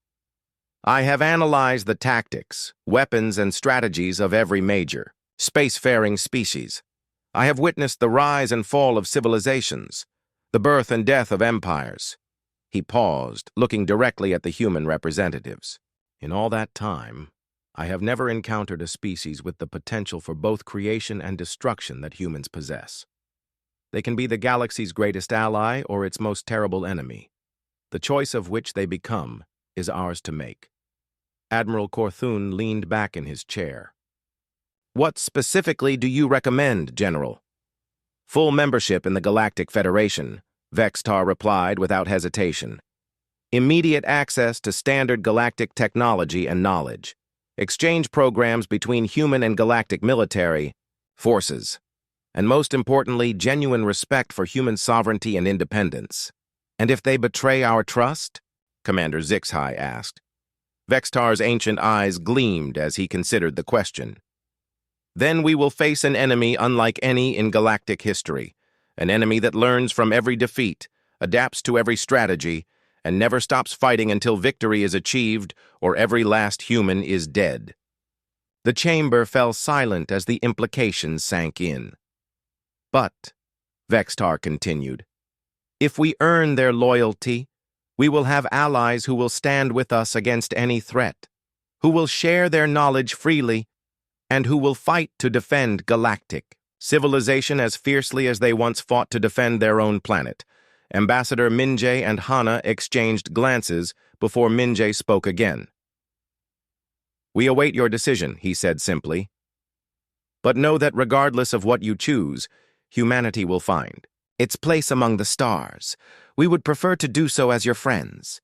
I have analyzed the tactics, weapons, and strategies of every major, spacefaring species. I have witnessed the rise and fall of civilizations, the birth and death of empires. He paused, looking directly at the human representatives. In all that time, I have never encountered a species with the potential for both creation and destruction that humans possess. They can be the galaxy's greatest ally or its most terrible enemy. The choice of which they become is ours to make. Admiral Korthun leaned back in his chair. What specifically do you recommend, General? Full membership in the Galactic Federation, Vextar replied without hesitation. Immediate access to standard galactic technology and knowledge. Exchange programs between human and galactic military forces. And most importantly, genuine respect for human sovereignty and independence. And if they betray our trust? Commander Zixhai asked. Vextar's ancient eyes gleamed as he considered the question. Then we will face an enemy unlike any in galactic history, an enemy that learns from every defeat, adapts to every strategy, and never stops fighting until victory is achieved or every last human is dead. The chamber fell silent as the implications sank in. But, Vextar continued, if we earn their loyalty, we will have allies who will stand with us against any threat, who will share their knowledge freely, and who will fight to defend galactic civilization as fiercely as they once fought to defend their own planet. Ambassador Minjay and Hana exchanged glances before Minjay spoke again. We await your decision, he said simply. But know that regardless of what you choose, humanity will find its place among the stars. We would prefer to do so as your friends.